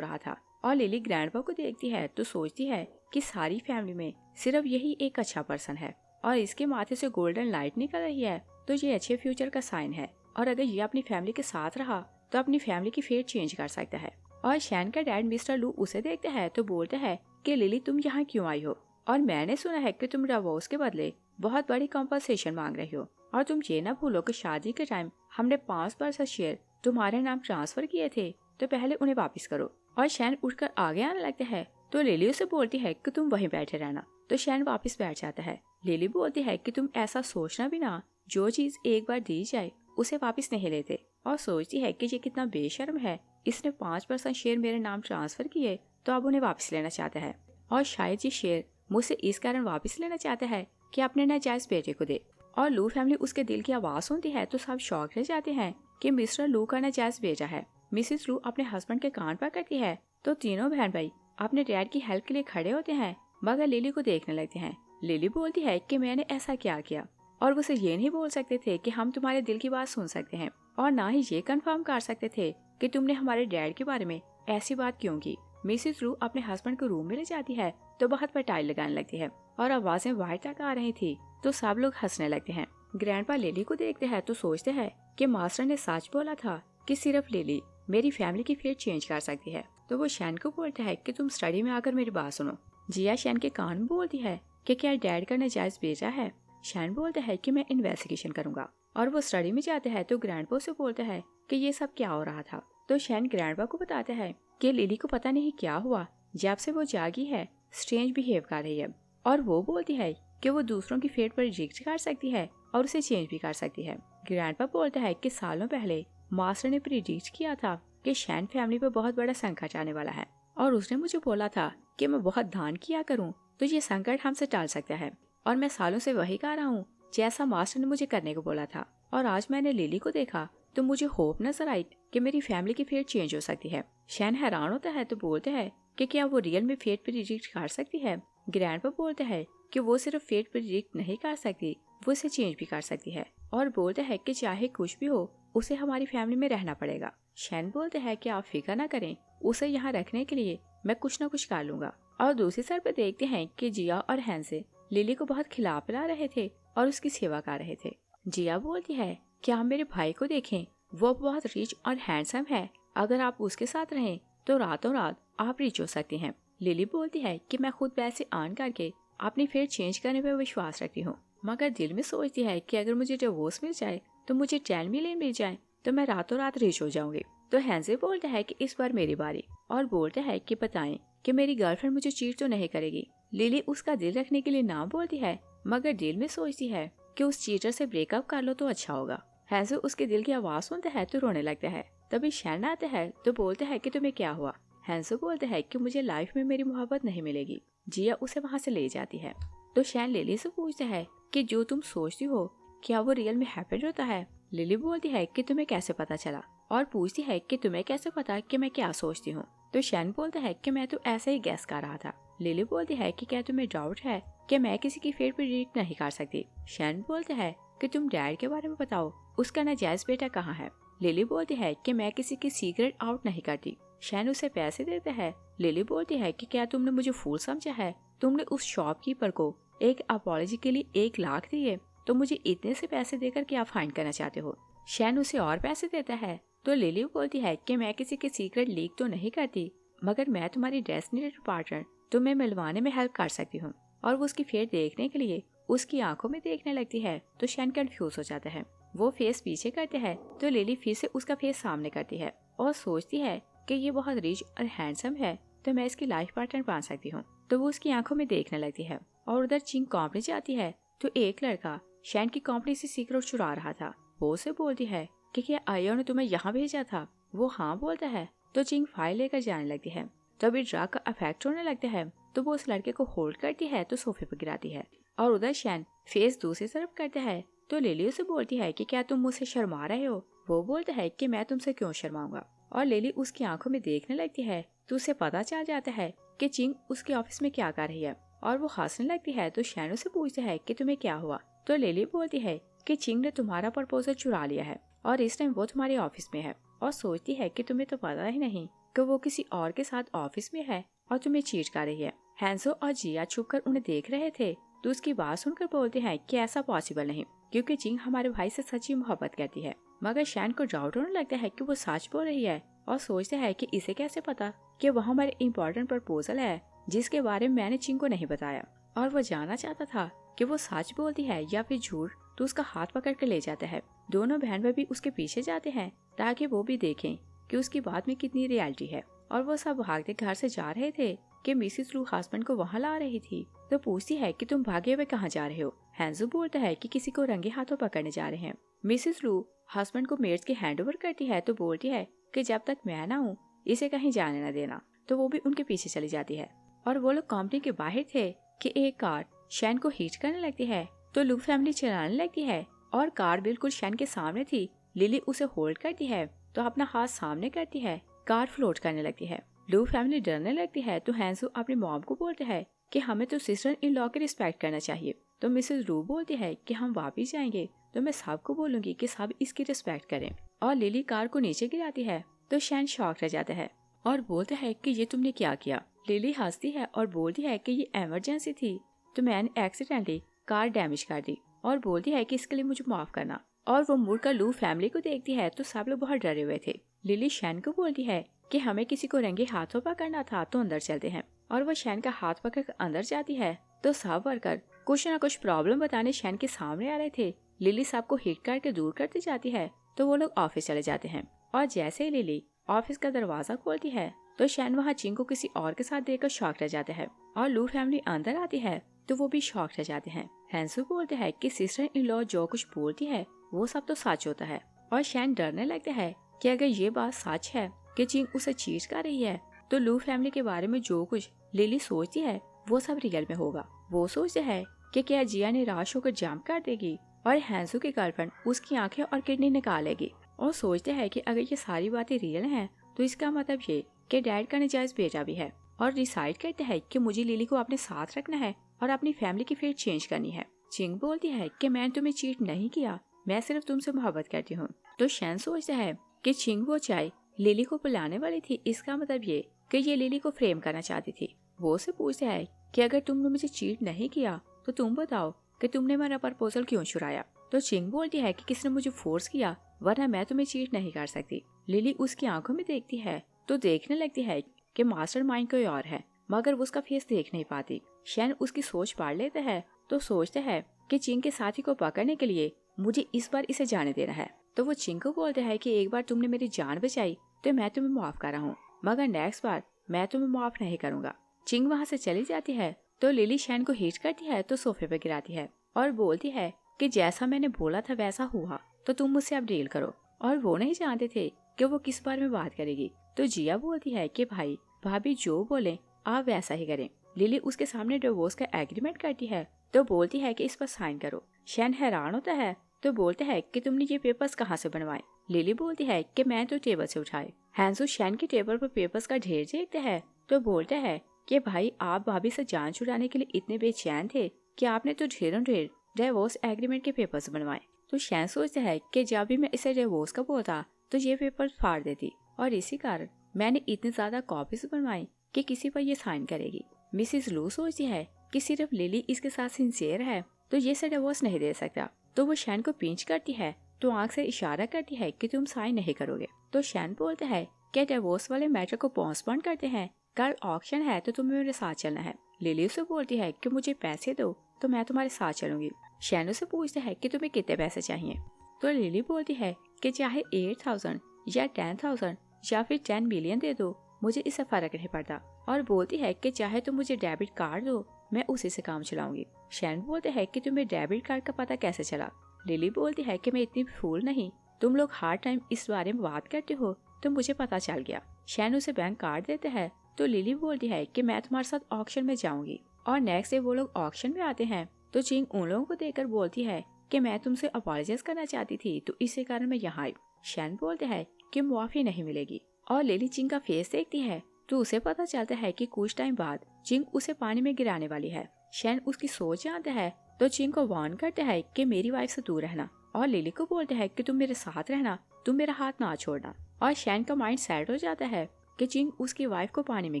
रहा था। और लिली ग्रैंडपा को देखती है तो सोचती है कि सारी फैमिली में सिर्फ यही एक अच्छा पर्सन है और इसके माथे से गोल्डन लाइट निकल रही है तो ये अच्छे फ्यूचर का साइन है। और अगर ये अपनी फैमिली के साथ रहा तो अपनी फैमिली की फेट चेंज कर सकता है। और शैन का डैड मिस्टर लू उसे देखते हैं तो बोलते हैं कि लिली तुम यहाँ क्यों आई हो, और मैंने सुना है कि तुम डिवोर्स के बदले बहुत बड़ी कॉम्पनसेशन मांग रही हो, और तुम ये ना भूलो कि शादी के टाइम हमने 5% शेयर तुम्हारे नाम ट्रांसफर किए थे, तो पहले उन्हें वापस करो। और शैन उठकर आगे आने लगते हैं तो लिली उसे बोलती है कि तुम वहीं बैठे रहना, तो शैन वापस बैठ जाता है। लिली बोलती है कि तुम ऐसा सोचना भी ना, जो चीज एक बार दी जाए उसे वापस नहीं लेते, और सोचती है कि ये कितना बेशर्म है, इसने 5% शेयर मेरे नाम ट्रांसफर किए तो अब उन्हें वापस लेना चाहता है, और शायद ये शेयर मुझसे इस कारण वापस लेना चाहता है कि अपने नाजायज बेटे को दे। और लू फैमिली उसके दिल की आवाज सुनती है तो सब शॉक रह जाते हैं कि मिस्टर लू का नाजायज बेटा है। मिसेस लू अपने हस्बैंड के कान पकड़ती है तो तीनों बहन भाई अपने डैड की हेल्प के लिए खड़े होते हैं, मगर लिली को देखने लगते हैं। लिली बोलती है कि मैंने ऐसा क्या किया, और वो ये नहीं बोल सकते थे कि हम तुम्हारे दिल की बात सुन सकते हैं, और ना ही ये कंफर्म कर सकते थे कि तुमने हमारे डैड के बारे में ऐसी बात क्यों की। मिसेस लू अपने हस्बैंड को रूम में ले जाती है तो बहुत पटाई लगाने लगती है और आवाजें बाहर तक आ रही थी तो सब लोग हंसने लगते हैं। ग्रैंडपा लिली को देखते हैं तो सोचते हैं कि मास्टर ने सच बोला था कि सिर्फ लिली मेरी फैमिली की फेट चेंज कर सकती है। तो वो शैन को बोलता है कि तुम स्टडी में आकर मेरी बात सुनो। जिया शैन के कान में बोलती है कि क्या डैड का नाजायज बेटा है। शैन बोलता है कि मैं इन्वेस्टिगेशन करूंगा, और वो स्टडी में जाते हैं तो ग्रैंडपा से बोलता है कि ये सब क्या हो रहा था। तो शैन ग्रैंडपा को बताता है कि लिली को पता नहीं क्या हुआ, जब से वो जागी है स्ट्रेंज बिहेव कर रही है, और वो बोलती है कि वो दूसरों की फेट पर रिजेक्ट कर सकती है और उसे चेंज भी कर सकती है। ग्रैंडपा बोलता है कि सालों पहले मास्टर ने प्रिडिक्ट किया था कि शैन फैमिली पर बहुत बड़ा संकट आने वाला है, और उसने मुझे बोला था कि मैं बहुत दान किया करूं तो ये संकट हमसे टल सकता है, और मैं सालों से वही कर रहा हूँ जैसा मास्टर ने मुझे करने को बोला था। और आज मैंने लिली को देखा तो मुझे होप नजर आई कि मेरी फैमिली की फेट चेंज हो सकती है। शैन हैरान होता है तो बोलते हैं कि क्या वो रियल में फेट प्रिडिक्ट कर सकती है। ग्रैंडपा बोलते हैं कि वो सिर्फ फेट प्रिडिक्ट नहीं कर सकती, वो इसे चेंज भी कर सकती है, और बोलते हैं कि चाहे कुछ भी हो उसे हमारी फैमिली में रहना पड़ेगा। शैन बोलते हैं कि आप फिक्र न करें, उसे यहाँ रखने के लिए मैं कुछ न कुछ कर लूंगा। और दूसरी साइड पर देखते हैं कि जिया और हैंसे लिली को बहुत खिला पिला रहे थे और उसकी सेवा कर रहे थे। जिया बोलती है कि आप मेरे भाई को देखें, वो बहुत रिच और हैंडसम है, अगर आप उसके साथ रहें तो रातों रात आप रिच हो सकती हैं। लिली बोलती है कि मैं खुद पैसे अर्न करके अपनी फेट चेंज करने पर विश्वास रखती हूँ, मगर दिल में सोचती है कि अगर मुझे डिवोर्स मिल जाए तो मुझे 10 मिलियन मिल जाए तो मैं रातों रात रिच हो जाऊंगी। तो हैंसे बोलता है कि इस बार मेरी बारी, और बोलता है कि बताएं कि मेरी गर्लफ्रेंड मुझे चीट तो नहीं करेगी। लिली उसका दिल रखने के लिए ना बोलती है, मगर दिल में सोचती है कि उस चीटर से ब्रेकअप कर लो तो अच्छा होगा। हैंसे उसके दिल की आवाज सुनता है तो रोने लगता है। तभी शैन आता है तो बोलता है कि तुम्हें क्या हुआ। हैंसे बोलता है कि मुझे लाइफ में मेरी मोहब्बत नहीं मिलेगी। जिया उसे वहाँ से ले जाती है। तो शैन लिली से पूछता है कि जो तुम सोचती हो क्या वो रियल में हैपन होता है। लिली बोलती है कि तुम्हें कैसे पता चला, और पूछती है कि तुम्हें कैसे पता कि मैं क्या सोचती हूँ। तो शैन बोलता है कि मैं तो ऐसे ही गैस कर रहा था। लिली बोलती है कि क्या तुम्हें डाउट है कि मैं किसी की फेट प्रेडिक्ट नहीं कर सकती। शैन बोलता है कि तुम डैड के बारे में बताओ, उसका नाजायज बेटा कहाँ है। लिली बोलती है कि मैं किसी की सीक्रेट आउट नहीं करती। शैन उसे पैसे देता है। लिली बोलती है कि क्या तुमने मुझे फूल समझा है, तुमने उस शॉपकीपर को एक अपॉलॉजी के लिए 1 लाख दिए, तो मुझे इतने से पैसे देकर क्या फाइंड करना चाहते हो। शैन उसे और पैसे देता है। तो लिली बोलती है कि मैं किसी के सीक्रेट लीक तो नहीं करती, मगर मैं तुम्हारी डेस्टिनेटेड पार्टनर तुम्हें मिलवाने में हेल्प कर सकती हूँ। और वो उसकी फेट देखने के लिए उसकी आंखों में देखने लगती है तो शैन कंफ्यूज हो जाता है। वो फेस पीछे करते हैं तो लिली फिर से उसका फेस सामने करती है और सोचती है कि ये बहुत रिच और हैंडसम है, तो मैं इसकी लाइफ पार्टनर बन सकती हूँ। तो वो उसकी आंखों में देखने लगती है, और उधर चिंग कंपनी जाती है तो एक लड़का शैन की कंपनी से सीक्रेट चुरा रहा था। वो उसे बोलती है कि क्या आयो ने तुम्हें यहाँ भेजा था। वो हाँ बोलता है तो चिंग फाइल लेकर जाने लगती है। तभी ड्रग का इफेक्ट होने लगता है तो वो उस लड़के को होल्ड करती है तो सोफे पर गिराती है, और उधर शैन फेस दूसरी तरफ करता है तो लिली उसे बोलती है कि क्या तुम मुझसे शर्मा रहे हो। वो बोलता है कि मैं तुमसे क्यों शर्माऊंगा, और लिली उसकी आंखों में देखने लगती है तो उसे पता चल जाता है कि चिंग उसके ऑफिस में क्या कर रही है, और वो हंसने लगती है। तो शैन से पूछता है कि तुम्हें क्या हुआ। तो लिली बोलती है कि चिंग ने तुम्हारा प्रपोजल चुरा लिया है और इस टाइम वो तुम्हारे ऑफिस में है और सोचती है कि तुम्हें तो पता ही नहीं कि वो किसी और के साथ ऑफिस में है और तुम्हें चीट कर रही है। हैंसो और जिया छुपकर उन्हें देख रहे थे तो उसकी बात सुनकर बोलते हैं कि ऐसा पॉसिबल नहीं, क्योंकि जिंग हमारे भाई से सच्ची मोहब्बत करती है। मगर शैन को डाउट होने लगता है कि वो सच बोल रही है और सोचता है कि इसे कैसे पता कि वह हमारे इम्पोर्टेंट प्रपोजल है जिसके बारे में मैंने जिंग को नहीं बताया। और वो जानना चाहता था कि वो सच बोलती है या फिर झूठ, तो उसका हाथ पकड़ कर ले जाता है। दोनों बहन भाई भी उसके पीछे जाते हैं ताकि वो भी देखें कि उसकी बात में कितनी रियलिटी है। और वो सब भागते घर से जा रहे थे कि मिसिस लू हस्बैंड को वहाँ ला रही थी तो पूछती है कि तुम भागे हुए कहाँ जा रहे हो। हैंजू बोलता है कि किसी को रंगे हाथों पकड़ने जा रहे हैं। मिसिस लू हस्बैंड को मेड्स के हैंड ओवर करती है तो बोलती है कि जब तक मैं ना हूँ इसे कहीं जाने न देना, तो वो भी उनके पीछे चली जाती है। और वो लोग कंपनी के बाहर थे कि एक कार शैन को हिट करने लगती है तो लू फैमिली चलाने लगती है और कार बिल्कुल शैन के सामने थी। लिली उसे होल्ड करती है तो अपना हाथ सामने करती है, कार फ्लोट करने लगती है। लू फैमिली डरने लगती है तो हैंसू अपनी मॉम को बोलते हैं कि हमें तो सिस्टर इन लॉ की रिस्पेक्ट करना चाहिए। तो मिसेस लू बोलती है कि हम वापिस जाएंगे तो मैं सबको बोलूंगी कि सब इसकी रिस्पेक्ट करें। और लिली कार को नीचे गिराती है तो शैन शॉक रह जाता है और बोलता है कि ये तुमने क्या किया। लिली हंसती है और बोलती है कि ये इमरजेंसी थी तो मैंने एक्सीडेंटली कार डैमेज कर दी, और बोलती है कि इसके लिए मुझे माफ करना। और वो मुड़कर लू फैमिली को देखती है तो सब लोग बहुत डरे हुए थे। लिली शैन को बोलती है कि हमें किसी को रंगे हाथों पकड़ना था तो अंदर चलते हैं। और वो शैन का हाथ पकड़ कर अंदर जाती है तो सब वर्कर कुछ न कुछ प्रॉब्लम बताने शैन के सामने आ रहे थे। लिली सबको हिट करके दूर करती जाती है तो वो लोग ऑफिस चले जाते हैं। और जैसे ही लिली ऑफिस का दरवाजा खोलती है तो शैन वहाँ जिंग को किसी और के साथ देखकर शॉक रह जाता है। और लू फैमिली अंदर आती है तो वो भी शॉक रह जाते हैं। हैंसू बोलते हैं कि सिस्टर इन लॉ जो कुछ बोलती है वो सब तो सच होता है। और शैन डरने लगते हैं कि अगर ये बात सच है कि जिंग उसे चीट कर रही है तो लू फैमिली के बारे में जो कुछ लिली सोचती है वो सब रियल में होगा। वो सोचते है कि क्या जिया निराश होकर जंप कर देगी और हैंसू की गर्लफ्रेंड उसकी आंखें और किडनी निकालेगी। और सोचते हैं कि अगर ये सारी बातें रियल हैं तो इसका मतलब ये कि डैड का नाजायज बेटा भी है। और डिसाइड करते हैं कि मुझे लिली को अपने साथ रखना है और अपनी फैमिली की फेट चेंज करनी है। जिंग बोलती है कि मैंने तुम्हें चीट नहीं किया, मैं सिर्फ तुमसे मोहब्बत करती हूँ। तो शैन सोचता है कि जिंग वो चाय लिली को पिलाने वाली थी, इसका मतलब ये कि ये लिली को फ्रेम करना चाहती थी। वो उसे पूछता है कि अगर तुमने मुझे चीट नहीं किया तो तुम बताओ कि तुमने मेरा प्रपोजल क्यों चुराया। तो जिंग बोलती है कि किसने मुझे फोर्स किया, वरना मैं तुम्हें चीट नहीं कर सकती। लिली उसकी आंखों में देखती है तो देखने लगती है कि मास्टरमाइंड कोई और है, मगर वो उसका फेस देख नहीं पाती। शैन उसकी सोच पढ़ लेता है तो सोचता है कि जिंग के साथी को पकड़ने के लिए मुझे इस बार इसे जाने देना है। तो वो जिंग को बोलता है कि एक बार तुमने मेरी जान बचाई तो मैं तुम्हें माफ कर रहा हूँ, मगर नेक्स्ट बार मैं तुम्हें माफ नहीं करूंगा। जिंग वहाँ से चली जाती है तो लिली शैन को हिट करती है तो सोफे पे गिराती है और बोलती है कि जैसा मैंने बोला था वैसा हुआ तो तुम मुझसे अब डील करो। और वो नहीं जानते थे कि वो किस बारे में बात करेगी। तो जिया बोलती है कि भाई भाभी जो बोले आप वैसा ही करें। लिली उसके सामने डिवोर्स का एग्रीमेंट करती है तो बोलती है कि इस पर साइन करो। शैन हैरान होता है तो बोलता है कि तुमने ये पेपर्स कहाँ से बनवाए। लिली बोलती है कि मैं तो टेबल से उठाए। हैंसू शैन के टेबल पर पेपर्स का ढेर देखता है तो बोलता है कि भाई आप भाभी से जान छुड़ाने के लिए इतने बेचैन थे कि आपने तो ढेरों ढेर डिवोर्स एग्रीमेंट के पेपर्स बनवाए। तो शैन सोचता है कि जब भी मैं इसे डिवोर्स का बोलता तो ये पेपर फाड़ देती, और इसी कारण मैंने इतनी ज्यादा कॉपीज बनवाई कि किसी पर ये साइन करेगी। मिसिस लू सोचती है कि सिर्फ लिली इसके साथ सिंसियर है तो ये से डिवोर्स नहीं दे सकता। तो वो शैन को पिंच करती है तो आंख से इशारा करती है कि तुम साइन नहीं करोगे। तो शैन बोलता है कि डिवोर्स वाले मैटर को पोस्टपोन करते हैं, कल ऑक्शन है तो तुम्हें मेरे साथ चलना है। लिली उसे बोलती है कि मुझे पैसे दो तो मैं तुम्हारे साथ चलूंगी। शैन उसे पूछता है कि तुम्हें कितने पैसे चाहिए। तो लिली बोलती है कि चाहे 8,000 या 10,000 या फिर 10 मिलियन दे दो, मुझे इससे फर्क नहीं पड़ता। और बोलती है कि चाहे तो मुझे डेबिट कार्ड दो, मैं उसी से काम चलाऊंगी। शैन बोलते हैं कि तुम्हें डेबिट कार्ड का पता कैसे चला। लिली बोलती है कि मैं इतनी फूल नहीं, तुम लोग हर टाइम इस बारे में बात करते हो तो मुझे पता चल गया। शैन उसे बैंक कार्ड देते हैं तो लिली बोलती है कि मैं तुम्हारे साथ ऑक्शन में जाऊंगी। और नेक्स्ट डे वो लोग ऑक्शन में आते हैं तो जिंग उन लोगों को देखकर बोलती है कि मैं तुमसे अपॉलोजाइज करना चाहती थी तो इसी कारण मैं यहाँ आई। शैन बोलते हैं कि मुआफी नहीं मिलेगी। और लिली जिंग का फेस देखती है तो उसे पता चलता है कि कुछ टाइम बाद जिंग उसे पानी में गिराने वाली है। शैन उसकी सोच जानता है तो चिंग को वार्न करता है कि मेरी वाइफ से दूर रहना, और लिली को बोलता है कि तुम मेरे साथ रहना, तुम मेरा हाथ ना छोड़ना। और शैन का माइंड सेट हो जाता है कि चिंग उसकी वाइफ को पानी में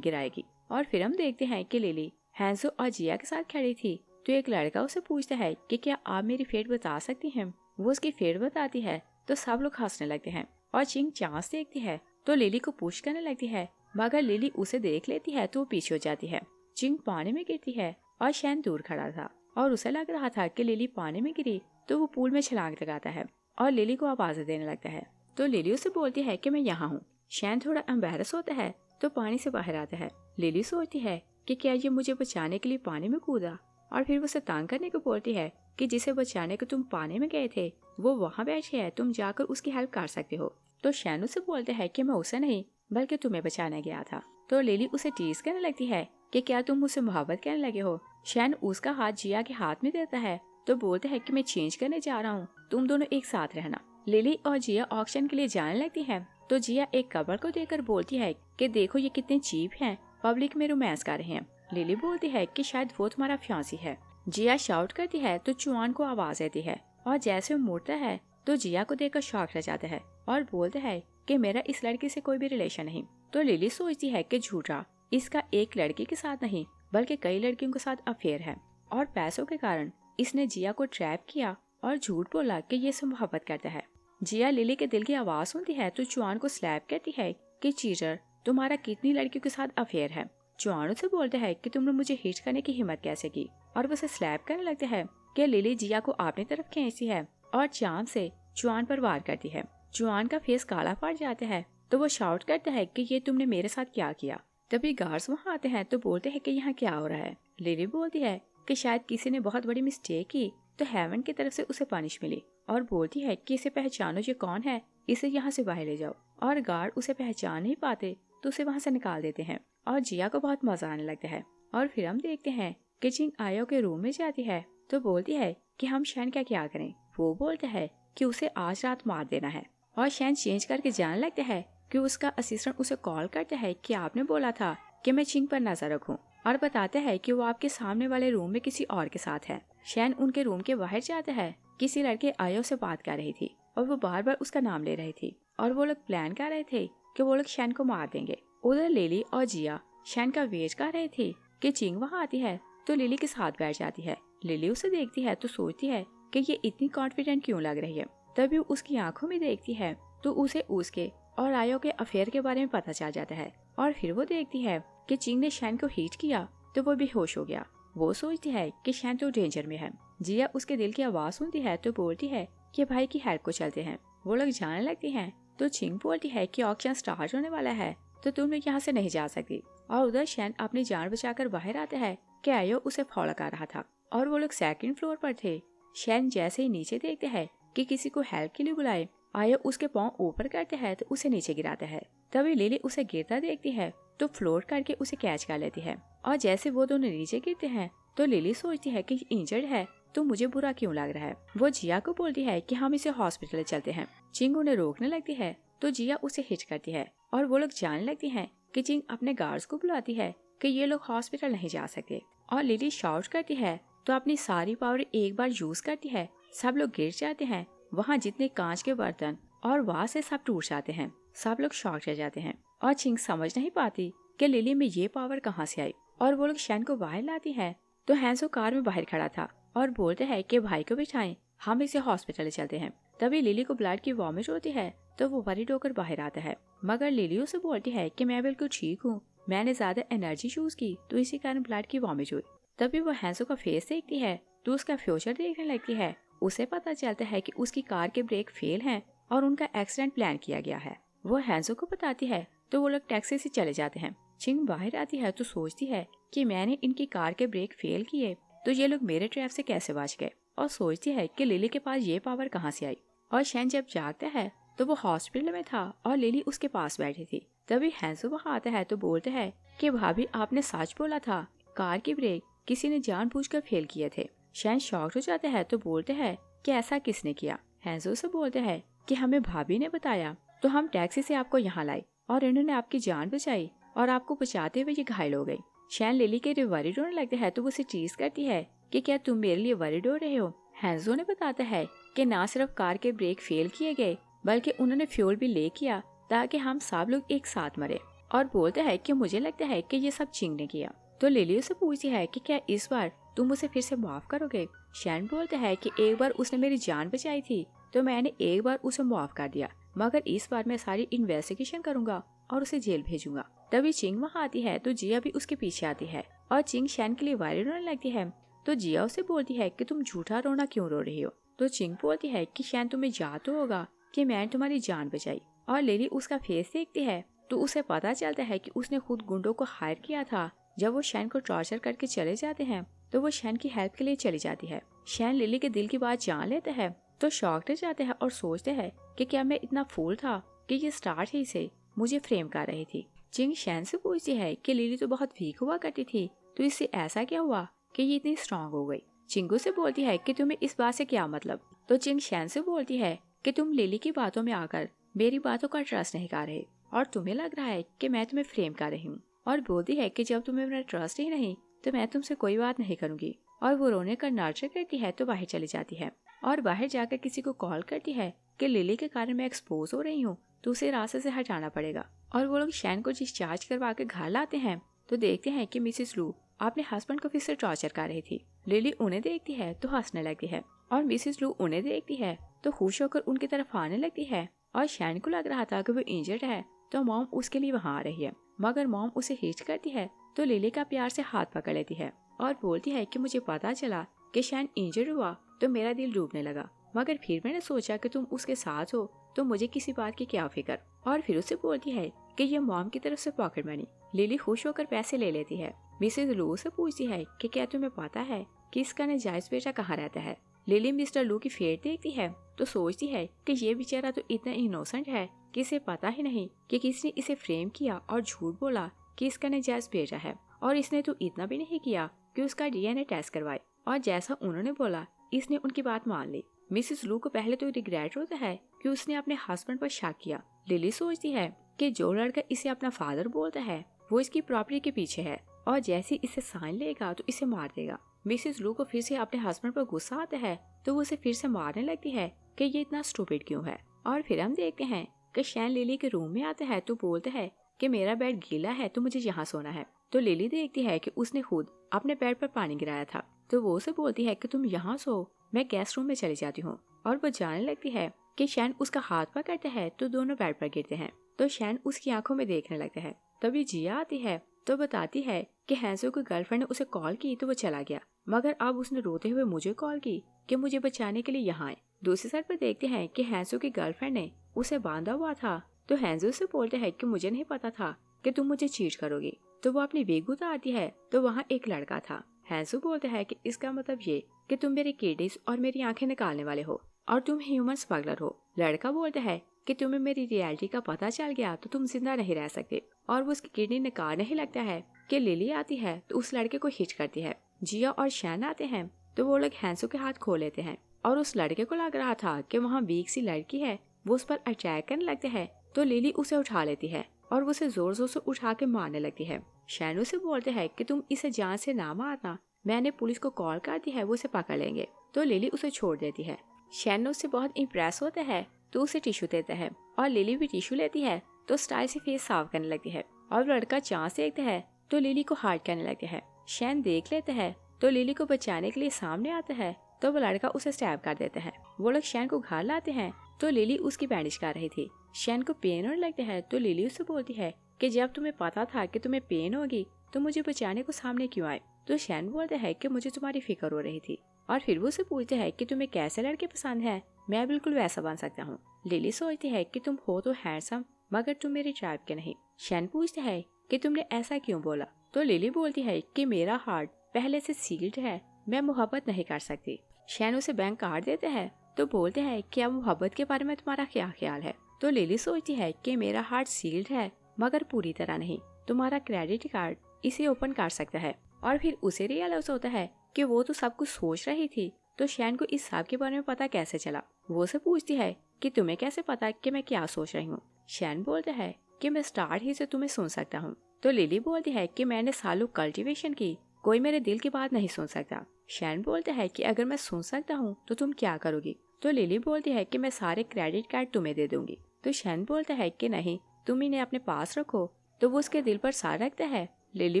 गिराएगी। और फिर हम देखते हैं कि लिली हैंसो और जिया के साथ खड़ी थी तो एक लड़का उसे पूछता है कि क्या आप मेरी फेट बता सकती हैं। वो उसकी फेट बताती है तो सब लोग हंसने लगते हैं और चिंग चांस देखती है तो लिली को पुश करने लगती है, मगर लिली उसे देख लेती है तो वो पीछे हो जाती है। चिंग पानी में गिरती है और शैन दूर खड़ा था और उसे लग रहा था कि लिली पानी में गिरी तो वो पूल में छलांग लगाता है और लिली को आवाज़ें देने लगता है। तो लिली उसे बोलती है कि मैं यहाँ हूँ। शैन थोड़ा एम्बैरस होता है तो पानी से बाहर आता है। लिली सोचती है कि क्या ये मुझे बचाने के लिए पानी में कूदा, और फिर वो उसे तंग करने को बोलती है कि जिसे बचाने को तुम पानी में गए थे वो वहाँ बैठी है, तुम जाकर उसकी हेल्प कर सकते हो। तो शैन उसे बोलते है कि मैं उसे नहीं बल्कि तुम्हें बचाने गया था। तो लिली उसे टीज करने लगती है कि क्या तुम मुझसे मोहब्बत करने लगे हो। शैन उसका हाथ जिया के हाथ में देता है तो बोलते है कि मैं चेंज करने जा रहा हूँ, तुम दोनों एक साथ रहना। लिली और जिया ऑक्शन के लिए जाने लगती है तो जिया एक कबर को देखकर बोलती है कि देखो ये कितने चीप हैं, पब्लिक में रोमांस कर रहे हैं। लिली बोलती है कि शायद वो तुम्हारा फ्यांसी है। जिया शाउट करती है तो चुआन को आवाज देती है और जैसे वो मुड़ता है तो जिया को देखकर शॉक रह जाता है और बोलता है कि मेरा इस लड़की से कोई भी रिलेशन नहीं। तो लिली सोचती है कि झूठा, इसका एक लड़की के साथ नहीं बल्कि कई लड़कियों के साथ अफेयर है और पैसों के कारण इसने जिया को ट्रैप किया और झूठ बोला कि ये से मोहब्बत करता है। जिया लिली के दिल की आवाज सुनती है तो चुआन को स्लैप कहती है कि चीटर, तुम्हारा कितनी लड़कियों के साथ अफेयर है। चुआन उसे बोलता है कि तुमने मुझे हिट करने की हिम्मत कैसे की, और वो उसे स्लैप करने लगता है कि लिली जिया को अपनी तरफ खींचती है और चांद से चुआन पर वार करती है। चुआन का फेस काला पड़ जाता है तो वो शाउट करता है कि ये तुमने मेरे साथ क्या किया। तभी गार्ड्स वहाँ आते हैं तो बोलते हैं कि यहाँ क्या हो रहा है। लिली बोलती है कि शायद किसी ने बहुत बड़ी मिस्टेक की तो हेवन की तरफ से उसे पनिश मिली, और बोलती है कि इसे पहचानो ये कौन है, इसे यहाँ से बाहर ले जाओ। और गार्ड उसे पहचान नहीं पाते तो उसे वहाँ से निकाल देते हैं और जिया को बहुत मजा आने लगता है। और फिर हम देखते हैं कि चिंग आयो के रूम में जाती है तो बोलती है कि हम शैन का क्या करें। वो बोलता है कि उसे आज रात मार देना है, और शैन चेंज करके जाने लगता है कि उसका असिस्टेंट उसे कॉल करता है कि आपने बोला था कि मैं चिंग पर नजर रखूं, और बताता है कि वो आपके सामने वाले रूम में किसी और के साथ है। शैन उनके रूम के बाहर जाता है। किसी लड़के आयो से बात कर रही थी और वो बार बार उसका नाम ले रही थी, और वो लोग प्लान कर रहे थे कि वो लोग शैन को मार देंगे। उधर लिली और जिया शैन का वेट कर रहे थे कि चिंग वहाँ आती है तो लिली के साथ बैठ जाती है। लिली उसे देखती है तो सोचती है कि ये इतनी कॉन्फिडेंट क्यों लग रही है। तभी उसकी आंखों में देखती है तो उसे उसके और आयो के अफेयर के बारे में पता चल जाता है। और फिर वो देखती है कि चिंग ने शैन को हिट किया तो वो बेहोश हो गया। वो सोचती है कि शैन तो डेंजर में है। जिया उसके दिल की आवाज सुनती है तो बोलती है कि भाई की हेल्प को चलते हैं। वो लोग जाने लगती हैं तो चिंग बोलती है कि ऑक्शन स्टार्ट होने वाला है तो तुम लोग यहाँ से नहीं जा सकती। और उधर शैन अपनी जान बचाकर बाहर आता है कि आयो उसे फॉलो कर रहा था और वो लोग सेकंड फ्लोर पर थे। शैन जैसे ही नीचे देखते हैं कि किसी को हेल्प के लिए बुलाए, आयो उसके पाँव ऊपर करते हैं तो उसे नीचे गिराता है। तभी लिली उसे गिरता देखती है तो फ्लोट करके उसे कैच कर लेती है, और जैसे वो दोनों नीचे गिरते हैं तो लिली सोचती है कि इंजर्ड है तो मुझे बुरा क्यों लग रहा है। वो जिया को बोलती है कि हम इसे हॉस्पिटल चलते हैं। चिंग उन्हें रोकने लगती है तो जिया उसे हिट करती है और वो लोग जाने लगती हैं कि चिंग अपने गार्ड्स को बुलाती है कि ये लोग हॉस्पिटल नहीं जा सकते। और लिली शाउट करती है तो अपनी सारी पावर एक बार यूज करती है। सब लोग गिर जाते हैं, वहाँ जितने कांच के बर्तन और वहाँ से सब टूट जाते हैं। सब लोग शॉक रह जाते हैं और चिंग समझ नहीं पाती कि लिली में ये पावर कहाँ से आई। और वो लोग शैन को बाहर लाती है तो हैंसो कार में बाहर खड़ा था और बोलते हैं कि भाई को बिठाएं, हम इसे हॉस्पिटल चलते हैं। तभी लिली को ब्लड की वॉमिट होती है तो वो वरीड होकर बाहर आता है, मगर लिली उसे बोलती है कि मैं बिल्कुल ठीक हूँ, मैंने ज्यादा एनर्जी यूज की तो इसी कारण ब्लड की वॉमिट हुई। तभी वो हैंसो का फेस देखती है तो उसका फ्यूचर देखने लगती है। उसे पता चलता है कि उसकी कार के ब्रेक फेल हैं और उनका एक्सीडेंट प्लान किया गया है। वो हैंसो को बताती है तो वो लोग टैक्सी से चले जाते हैं। चिंग बाहर आती है तो सोचती है कि मैंने इनकी कार के ब्रेक फेल किए तो ये लोग मेरे ट्रैप से कैसे बच गए, और सोचती है कि लिली के पास ये पावर कहाँ से आई। और शैन जब जागता है तो वो हॉस्पिटल में था और लिली उसके पास बैठी थी। तभी हैंसो वहाँ आता है तो बोलते हैं कि भाभी आपने सच बोला था, कार की ब्रेक किसी ने जानबूझकर फेल किए थे। शैन शॉक्ड हो जाते हैं तो बोलते हैं कि ऐसा किसने किया। हैंसो से बोलते हैं कि हमें भाभी ने बताया तो हम टैक्सी से आपको यहाँ लाए और इन्होंने आपकी जान बचाई और आपको बचाते हुए ये घायल हो गई। शैन लिली के लिए वरीड होने लगता है तो वो उसे टीज करती है कि क्या तुम मेरे लिए वरीड हो रहे हो। हैंजो ने बताता है कि ना सिर्फ कार के ब्रेक फेल किए गए बल्कि उन्होंने फ्यूल भी ले किया ताकि हम सब लोग एक साथ मरे, और बोलते हैं कि मुझे लगता है कि ये सब चिंग ने किया। तो लिली उसे पूछती है कि क्या इस बार तुम उसे फिर से माफ करोगे। शैन बोलता है कि एक बार उसने मेरी जान बचाई थी तो मैंने एक बार उसे माफ कर दिया, मगर इस बार मैं सारी इन्वेस्टिगेशन करूंगा और उसे जेल भेजूंगा। तभी चिंग वहाँ आती है तो जिया भी उसके पीछे आती है और चिंग शैन के लिए वायरल रोने लगती है। तो जिया उसे बोलती है कि तुम झूठा रोना क्यों रो रही हो। तो चिंग बोलती है कि शैन तुम्हें याद तो होगा कि मैंने तुम्हारी जान बचाई। और लिली उसका फेस देखती है तो उसे पता चलता है कि उसने खुद गुंडों को हायर किया था। जब वो शैन को टॉर्चर करके चले जाते हैं तो वो शैन की हेल्प के लिए चली जाती है। शैन लिली के दिल की बात जान लेते हैं तो शॉक्ड हो जाते हैं और सोचते हैं कि क्या मैं इतना फूल था कि ये स्टार्ट ही से मुझे फ्रेम कर रही थी। चिंग शैन से पूछती है कि लिली तो बहुत वीक हुआ करती थी तो इससे ऐसा क्या हुआ कि ये इतनी स्ट्रांग हो गई। चिंगू से बोलती है कि तुम्हें इस बात से क्या मतलब। तो चिंग शैन से बोलती है कि तुम लिली की बातों में आकर मेरी बातों का ट्रस्ट नहीं कर रहे और तुम्हें लग रहा है कि मैं तुम्हें फ्रेम कर रही हूँ, और बोलती है कि जब तुम्हें मेरा ट्रस्ट ही नहीं तो मैं तुमसे कोई बात नहीं करूंगी। और वो रोने का नर्चर करती है तो बाहर चली जाती है और बाहर जाकर किसी को कॉल करती है कि लिली के कारण मैं एक्सपोज हो रही हूँ तो उसे रास्ते से हटाना पड़ेगा। और वो लोग शैन को डिस्चार्ज करवा के घर लाते हैं तो देखते हैं कि मिसेस लू अपने हस्बैंड को फिर से टॉर्चर कर रही थी। लिली उन्हें देखती है तो हंसने लगती है और मिसेस लू उन्हें देखती है तो खुश होकर उनकी तरफ आने लगती है। और शैन को लग रहा था कि वो इंजर्ड है तो मॉम उसके लिए वहाँ आ रही है, मगर मॉम उसे हिट करती है तो लिली का प्यार से हाथ पकड़ लेती है और बोलती है कि मुझे पता चला कि शैन इंजर्ड हुआ तो मेरा दिल डूबने लगा, मगर फिर मैंने सोचा कि तुम उसके साथ हो तो मुझे किसी बात की क्या फिक्र। और फिर उसे बोलती है कि ये मॉम की तरफ से पॉकेट मनी। लिली खुश होकर पैसे ले लेती है। मिसेज लू से पूछती है कि क्या तुम्हें पता है कि इसका नाजायज बेटा कहाँ रहता है। लिली मिस्टर लू की फेट देखती है तो सोचती है कि ये बेचारा तो इतना इनोसेंट है कि इसे पता ही नहीं कि किसने इसे फ्रेम किया और झूठ बोला कि इसका नाजायज बेटा है, और इसने तो इतना भी नहीं किया कि उसका डीएनए टेस्ट करवाए, और जैसा उन्होंने बोला इसने उनकी बात मान ली। मिसेस लू को पहले तो रिग्रेट होता है कि उसने अपने हस्बैंड पर शक किया। लिली सोचती है कि जो लड़का इसे अपना फादर बोलता है वो इसकी प्रॉपर्टी के पीछे है और जैसे इसे साइन लेगा तो इसे मार देगा। मिसेस लू को फिर से अपने हस्बैंड पर गुस्सा आता है तो वो उसे फिर से मारने लगती है कि ये इतना स्टूपिड क्यों है। और फिर हम देखते हैं कि शैन लिली के रूम में आता है तो बोलता है कि मेरा बेड गीला है तो मुझे यहाँ सोना है। तो लिली देखती है कि उसने खुद अपने बेड पर पानी गिराया था तो वो उसे बोलती है कि तुम यहाँ सो, मैं गेस्ट रूम में चली जाती हूँ। और वो जाने लगती है कि शैन उसका हाथ पकड़ता है तो दोनों बेड पर गिरते हैं तो शैन उसकी आंखों में देखने लगता है। तभी जिया आती है तो बताती है कि हैंसो की गर्लफ्रेंड ने उसे कॉल की तो वो चला गया, मगर अब उसने रोते हुए मुझे कॉल की कि मुझे बचाने के लिए यहाँ आए। दूसरी साइड पर देखते हैं कि हैंसो की गर्लफ्रेंड ने उसे बांधा हुआ था तो हैंसो से बोलते हैं कि मुझे नहीं पता था कि तुम मुझे चीट करोगी। तो वो अपनी विग उतारती है तो वहाँ एक लड़का था। हैंसो बोलता है कि इसका मतलब ये कि तुम मेरी किडनीज और मेरी आंखें निकालने वाले हो और तुम ह्यूमन स्मगलर हो। लड़का बोलता है कि तुम्हें मेरी रियलिटी का पता चल गया तो तुम जिंदा नहीं रह सकते, और वो उसकी किडनी निकालने ही लगता है कि लिली आती है तो उस लड़के को हिट करती है। जिया और शैन आते हैं तो वो लोग हैंसो के हाथ खो लेते हैं और उस लड़के को लग रहा था कि वहाँ वीक सी लड़की है, वो उस पर अटैक करने लगते हैं तो लिली उसे उठा लेती है और वो उसे जोर जोर से उठा के मारने लगती है। शैन उसे बोलते हैं कि तुम इसे जान से ना मारना, मैंने पुलिस को कॉल कर दी है, वो उसे पकड़ लेंगे। तो लिली उसे छोड़ देती है। शैन उससे बहुत इम्प्रेस होता है तो उसे टिश्यू देता है और लिली भी टिश्यू लेती है तो स्टाइल से फेस साफ करने लगती है और लड़का चांस देखता है तो लिली को हार्ट करने लगता है। शैन देख लेता है तो लिली को बचाने के लिए सामने आता है तो वो लड़का उसे स्टैब कर देता है। वो लोग शैन को घर लाते हैं तो लिली उसकी बैंडेज कर रही थी। शैन को पेन होने लगता है तो लिली उससे बोलती है कि जब तुम्हें पता था कि तुम्हें पेन होगी तो मुझे बचाने को सामने क्यों आए। तो शैन बोलता है कि मुझे तुम्हारी फिक्र हो रही थी। और फिर वो उसे पूछता है कि तुम्हें कैसे लड़के पसंद है, मैं बिल्कुल वैसा बन सकता हूँ। लिली सोचती है कि तुम हो तो हैंडसम मगर तुम मेरी ट्राइब के नहीं। शैन पूछता है कि तुमने ऐसा क्यों बोला। तो लिली बोलती है कि मेरा हार्ट पहले से सील्ड है, मैं मोहब्बत नहीं कर सकती। शैन उसे बैंक कार्ड देते हैं तो बोलते हैं कि अब मोहब्बत के बारे में तुम्हारा क्या ख्याल है। तो लिली सोचती है कि मेरा हार्ट सील्ड है मगर पूरी तरह नहीं, तुम्हारा क्रेडिट कार्ड इसे ओपन कर सकता है। और फिर उसे रियलाइज होता है कि वो तो सब कुछ सोच रही थी, तो शैन को इस सब के बारे में पता कैसे चला। वो उसे पूछती है कि तुम्हें कैसे पता कि मैं क्या सोच रही हूँ। शैन बोलता है कि मैं स्टार्ट ही से तुम्हें सुन सकता हूँ। तो लिली बोलती है कि मैंने सालों कल्टीवेशन की, कोई मेरे दिल की बात नहीं सुन सकता। शैन बोलता है कि अगर मैं सुन सकता हूँ तो तुम क्या करोगी? तो लिली बोलती है कि मैं सारे क्रेडिट कार्ड तुम्हें दे दूंगी। तो शैन बोलता है कि नहीं, तुम इन्हें अपने पास रखो। तो वो उसके दिल पर सार रखता है। लिली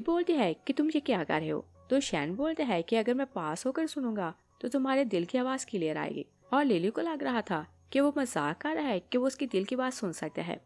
बोलती है कि तुम ये क्या कर रहे हो? तो शैन बोलता है कि अगर मैं पास होकर सुनूंगा तो तुम्हारे दिल की आवाज क्लियर आएगी। और लिली को लग रहा था कि वो मजाक कर रहा है कि वो उसकी दिल की बात सुन सकता है,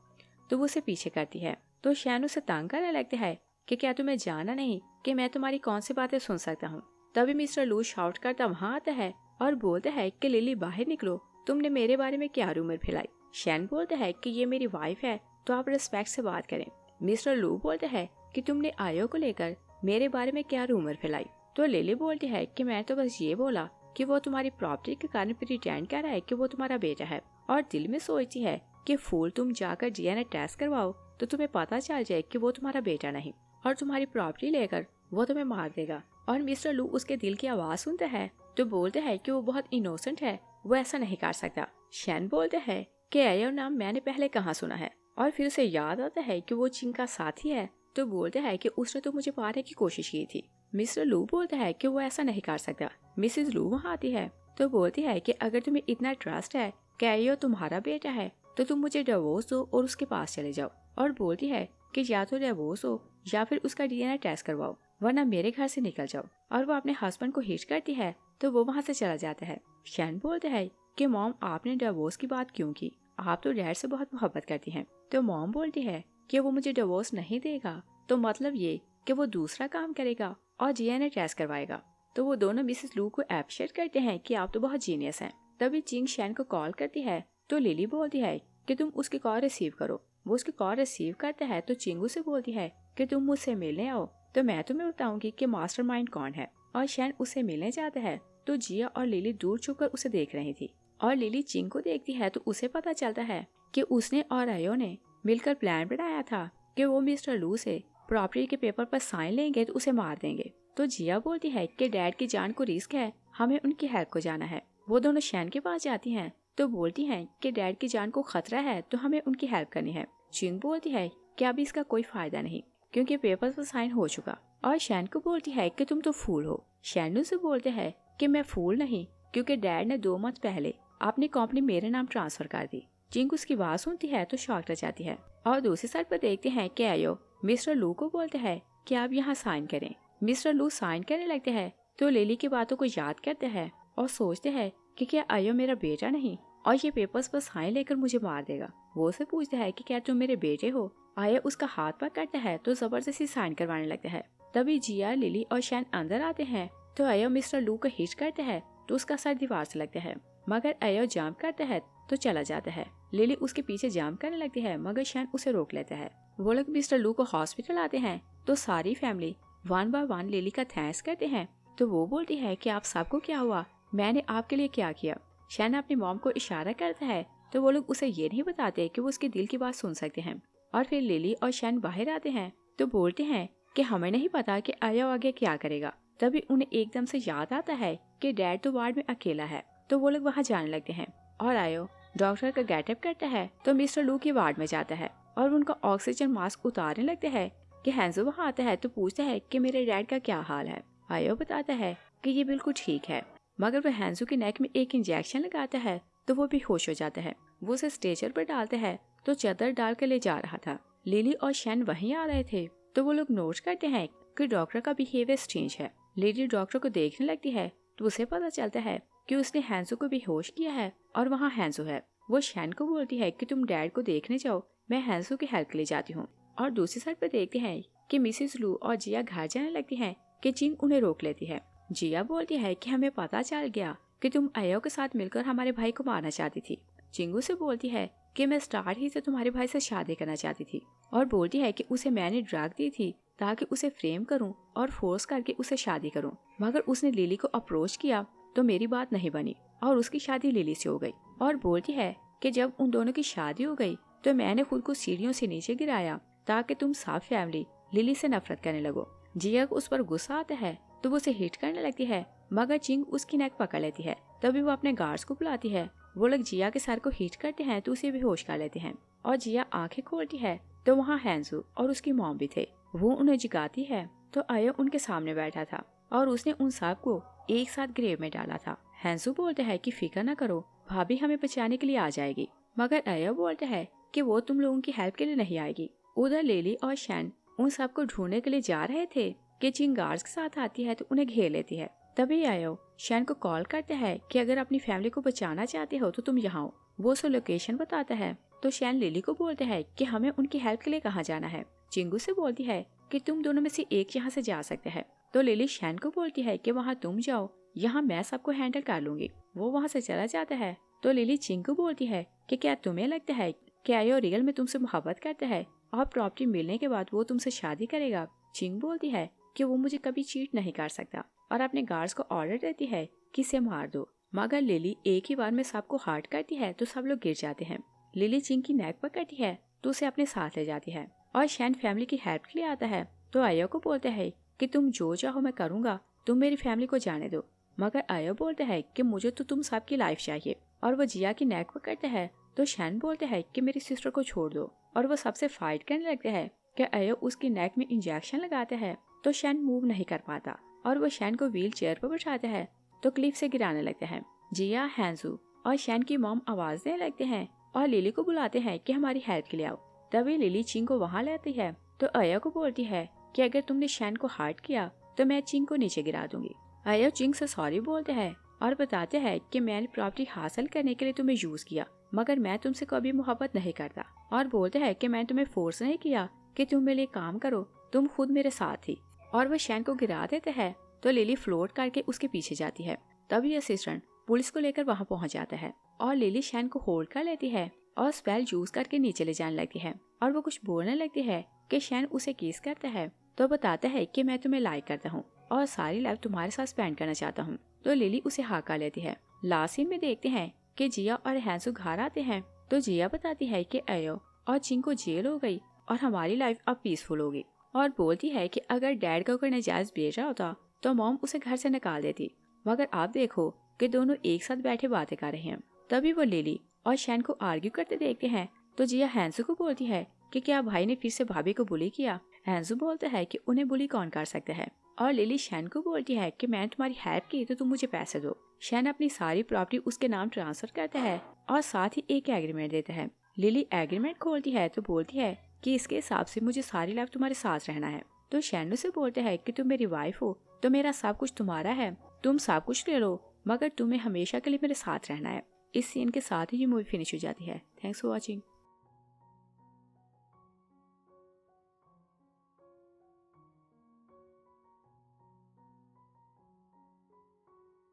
तो वो उसे पीछे करती है। तो शैन उसे तंग करने लगता है कि क्या तुम्हें जाना नहीं कि मैं तुम्हारी कौन सी बातें सुन सकता हूँ। तभी मिस्टर लू शाउट करता वहाँ आता है और बोलता है कि लिली बाहर निकलो, तुमने मेरे बारे में क्या रूमर फैलाई। शैन बोलता है कि ये मेरी वाइफ है तो आप रिस्पेक्ट से बात करें। मिस्टर लू बोलता है कि तुमने आयो को लेकर मेरे बारे में क्या रूमर फैलाई। तो लिली बोलती है कि मैं तो बस ये बोला कि वो तुम्हारी प्रॉपर्टी के कारण प्रिटेंड कर रहा है कि वो तुम्हारा बेटा है, और दिल में सोचती है कि फूल तुम जाकर डीएनए टेस्ट करवाओ तो तुम्हें पता चल जाए कि वो तुम्हारा बेटा नहीं, और तुम्हारी प्रॉपर्टी लेकर वो तुम्हें मार देगा। और मिस्टर लू उसके दिल की आवाज सुनता है तो बोलते है कि वो बहुत इनोसेंट है, वो ऐसा नहीं कर सकता। शैन बोलते है कि आयो नाम मैंने पहले कहाँ सुना है, और फिर उसे याद आता है कि वो चिंग का साथी है। तो बोलते है कि उसने तो मुझे मारने की कोशिश की थी। मिस्टर लू बोलता है कि वो ऐसा नहीं कर सकता। मिसेस लू वहाँ आती है तो बोलती है कि अगर तुम्हें इतना ट्रस्ट है कि आयो तुम्हारा बेटा है तो तुम मुझे डिवोर्स दो और उसके पास चले जाओ। और बोलती है कि या तो डिवोर्स हो या फिर उसका डीएनए टेस्ट करवाओ, वरना मेरे घर से निकल जाओ। और वो अपने हस्बैंड को हिट करती है तो वो वहाँ से चला जाता है। शैन बोलता है कि मॉम आपने डिवोर्स की बात क्यों की, आप तो डैड से बहुत मोहब्बत करती हैं। तो मॉम बोलती है कि वो मुझे डिवोर्स नहीं देगा, तो मतलब ये कि वो दूसरा काम करेगा और डीएनए टेस्ट करवाएगा। तो वो दोनों मिसेस लू को एप्रिशिएट करते हैं कि आप तो बहुत जीनियस हैं। तभी चिंग शैन को कॉल करती है तो लिली बोलती है कि तुम उसकी कॉल रिसीव करो। वो उसकी कॉल रिसीव करता है तो चिंगू से बोलती है कि तुम मुझसे मिलने आओ तो मैं तुम्हें बताऊंगी कि मास्टरमाइंड कौन है। और शैन उससे मिलने जाता है तो जिया और लिली दूर छुपकर उसे देख रही थी, और लिली चिंग को देखती है तो उसे पता चलता है कि उसने और आयो ने मिलकर प्लान बनाया था कि वो मिस्टर लू से प्रॉपर्टी के पेपर पर साइन लेंगे तो उसे मार देंगे। तो जिया बोलती है कि डैड की जान को रिस्क है, हमें उनकी हेल्प को जाना है। वो दोनों शैन के पास जाती हैं तो बोलती हैं कि डैड की जान को खतरा है तो हमें उनकी हेल्प करनी है। चिंग बोलती है कि अभी इसका कोई फायदा नहीं क्योंकि पेपर पर साइन हो चुका। और शैन को बोलती है कि तुम तो फूल हो। शैन से बोलते हैं कि मैं फूल नहीं, क्योंकि डैड ने 2 मंथ पहले अपनी कंपनी मेरे नाम ट्रांसफर कर दी। चिंग उसकी बात सुनती है तो शॉक रह जाती है। और दूसरी साइड पर देखते हैं कि आयो मिस्टर लू को बोलते हैं कि आप यहाँ साइन करें। मिस्टर लू साइन करने लगते हैं तो लिली की बातों को याद करते हैं और सोचते हैं कि क्या आयो मेरा बेटा नहीं और ये पेपर्स पर साइन लेकर मुझे मार देगा। वो उसे पूछता है कि क्या तुम मेरे बेटे हो। आयो उसका हाथ पकड़ता है तो जबरदस्ती साइन करवाने लगता है। तभी जिया, लिली और शैन अंदर आते हैं तो आयो मिस्टर लू को हिट करता है तो उसका सर दीवार से लगता है, मगर आयो जंप करता है तो चला जाता है। लिली उसके पीछे जंप करने लगती है मगर शैन उसे रोक लेता है। वो लोग मिस्टर लू को हॉस्पिटल आते हैं तो सारी फैमिली 1 बाय 1 लिली का थैंक्स करते हैं। तो वो बोलती है कि आप सबको क्या हुआ, मैंने आपके लिए क्या किया। शैन अपनी मॉम को इशारा करता है तो वो लोग उसे ये नहीं बताते कि वो उसके दिल की बात सुन सकते हैं। और फिर लिली और शैन बाहर आते हैं तो बोलते हैं कि हमें नहीं पता कि आयो आगे क्या करेगा। तभी उन्हें एकदम से याद आता है कि डैड तो वार्ड में अकेला है, तो वो लोग वहाँ जाने लगते हैं। और आयो डॉक्टर का गेटअप करता है तो मिस्टर लू की वार्ड में जाता है और उनका ऑक्सीजन मास्क उतारने लगते हैं कि हैंजो वहाँ आता है तो पूछता है कि मेरे डैड का क्या हाल है। आयो बताता है कि ये बिल्कुल ठीक है, मगर वह हैंजो की नेक में एक इंजेक्शन लगाता है तो वो भी होश हो जाता है। वो उसे स्ट्रेचर पर डालते हैं तो चादर डाल कर ले जा रहा था। लिली और शैन वहीं आ रहे थे तो वो लोग नोट करते हैं कि डॉक्टर का बिहेवियर स्ट्रेंज है। लिली डॉक्टर को देखने लगती है तो उसे पता चलता है कि उसने हैंजो को बेहोश किया है और वहाँ हैंजो है। वो शैन को बोलती है कि तुम डैड को देखने जाओ, मैं हैंजो की हेल्प के लिए जाती हूँ। और दूसरी साइड पर देखते हैं कि मिसेस लू और जिया घर जाने लगती हैं कि चिंग उन्हें रोक लेती है। जिया बोलती है कि हमें पता चल गया कि तुम आयो के साथ मिलकर हमारे भाई को मारना चाहती थी। चिंगू से बोलती है कि मैं स्टार्ट ही से तुम्हारे भाई से शादी करना चाहती थी, और बोलती है कि उसे मैंने ड्रग दी थी ताकि उसे फ्रेम करूं और फोर्स करके उसे शादी करूं, मगर उसने लिली को अप्रोच किया तो मेरी बात नहीं बनी और उसकी शादी लिली से हो गई। और बोलती है कि जब उन दोनों की शादी हो गई तो मैंने खुद को सीढ़ियों से नीचे गिराया ताकि तुम सब फैमिली लिली से नफरत करने लगो। जिया को उस पर गुस्सा आता है तो वो उसे हिट करने लगती है, मगर चिंग उसकी नेक पकड़ लेती है। तभी वो अपने गार्ड्स को बुलाती है। वो लोग जिया के सर को हिट करते हैं तो उसे बेहोश कर लेते हैं और जिया आंखें खोलती है तो वहाँ हैंजू और उसकी मॉम भी थे। वो उन्हें जगाती है तो आयो उनके सामने बैठा था और उसने उन सब को एक साथ ग्रेव में डाला था। हैंसू बोलता है कि फिक्र न करो, भाभी हमें बचाने के लिए आ जाएगी। मगर आयो बोलता है कि वो तुम लोगों की हेल्प के लिए नहीं आएगी। उधर लिली और शैन उन सब को ढूंढने के लिए जा रहे थे कि जिंग गार्ड्स के साथ आती है तो उन्हें घेर लेती है। तभी आयो शैन को कॉल करता है कि अगर अपनी फैमिली को बचाना चाहते हो तो तुम यहाँ आओ। वो उसे लोकेशन बताता है तो शैन लिली को बोलता है कि हमें उनकी हेल्प के लिए कहाँ जाना है। चिंगू से बोलती है कि तुम दोनों में से एक यहाँ से जा सकते हैं। तो लिली शैन को बोलती है कि वहाँ तुम जाओ, यहाँ मैं सबको हैंडल कर लूंगी। वो वहाँ से चला जाता है तो लिली चिंगू बोलती है कि क्या तुम्हें लगता है कि आयो रियल में तुमसे मोहब्बत करता है और प्रॉपर्टी मिलने के बाद वो तुमसे शादी करेगा। चिंग बोलती है कि वो मुझे कभी चीट नहीं कर सकता और अपने गार्ड्स को ऑर्डर देती है कि इसे मार दो। मगर लिली एक ही बार में सबको हार्ट करती है तो सब लोग गिर जाते हैं। लिली चिंग की नेक पकड़ती है तो उसे अपने साथ ले जाती है और शैन फैमिली की हेल्प के लिए आता है तो आयो को बोलता है कि तुम जो चाहो मैं करूंगा, तुम मेरी फैमिली को जाने दो। मगर आयो बोलता है कि मुझे तो तुम सबकी लाइफ चाहिए और वो जिया की नेक पकड़ता है तो शैन बोलता है कि मेरी सिस्टर को छोड़ दो और वो सबसे फाइट करने लगते हैं कि आयो उसकी नेक में इंजेक्शन लगाता है तो शैन मूव नहीं कर पाता और वो शैन को व्हील चेयर पर बैठाता है तो क्लिफ से गिराने लगते हैं। जिया, हैंसू और शैन की मॉम आवाज देने लगते हैं और लिली को बुलाते हैं कि हमारी हेल्प के लिए आओ। तभी लिली चिंग को वहाँ लेती है तो आया को बोलती है कि अगर तुमने शैन को हार्ट किया तो मैं चिंग को नीचे गिरा दूंगी। आया चिंग से सॉरी बोलते हैं और बताते हैं कि मैंने प्रॉपर्टी हासिल करने के लिए तुम्हें यूज किया मगर मैं तुमसे कभी मोहब्बत नहीं करता और बोलते हैं कि मैंने तुम्हें फोर्स नहीं किया कि तुम मेरे लिए काम करो, तुम खुद मेरे साथ थी। और वह शैन को गिरा देते हैं तो लिली फ्लोट करके उसके पीछे जाती है। तभी असिस्टेंट पुलिस को लेकर वहाँ पहुँच जाता है और लिली शैन को होल्ड कर लेती है और स्पेल यूज करके नीचे ले जाने लगती है और वो कुछ बोलने लगती है कि शैन उसे किस करता है तो बताता है कि मैं तुम्हें लाइक करता हूँ और सारी लाइफ तुम्हारे साथ स्पेंड करना चाहता हूँ। तो लिली उसे हाका लेती है। लास्ट सीन में देखते हैं कि जिया और हैंसू घर आते हैं तो जिया बताती है कि आयो और चिंग को जेल हो गई और हमारी लाइफ अब पीसफुल होगी और बोलती है कि अगर डैड का कोई नाजायज भेजा होता तो मॉम उसे घर से निकाल देती। मगर आप देखो कि दोनों एक साथ बैठे बातें कर रहे हैं। तभी वो लिली और शैन को आर्ग्यू करते देखते हैं तो जिया हैंसू को बोलती है कि क्या भाई ने फिर से भाभी को बुली किया। हैंसू बोलता है कि उन्हें बुली कौन कर सकता है और लिली शैन को बोलती है कि मैंने तुम्हारी हेल्प की तो तुम मुझे पैसे दो। शैन अपनी सारी प्रॉपर्टी उसके नाम ट्रांसफर करता है और साथ ही एक एग्रीमेंट देता है। लिली एग्रीमेंट खोलती है तो बोलती है कि इसके हिसाब से मुझे सारी लाइफ तुम्हारे साथ रहना है। तो शैन से बोलते हैं कि तुम मेरी वाइफ हो तो मेरा सब कुछ तुम्हारा है, तुम सब कुछ ले लो मगर तुम्हें हमेशा के लिए मेरे साथ रहना है। इस सीन के साथ ही ये मूवी फिनिश हो जाती है। Thanks for watching.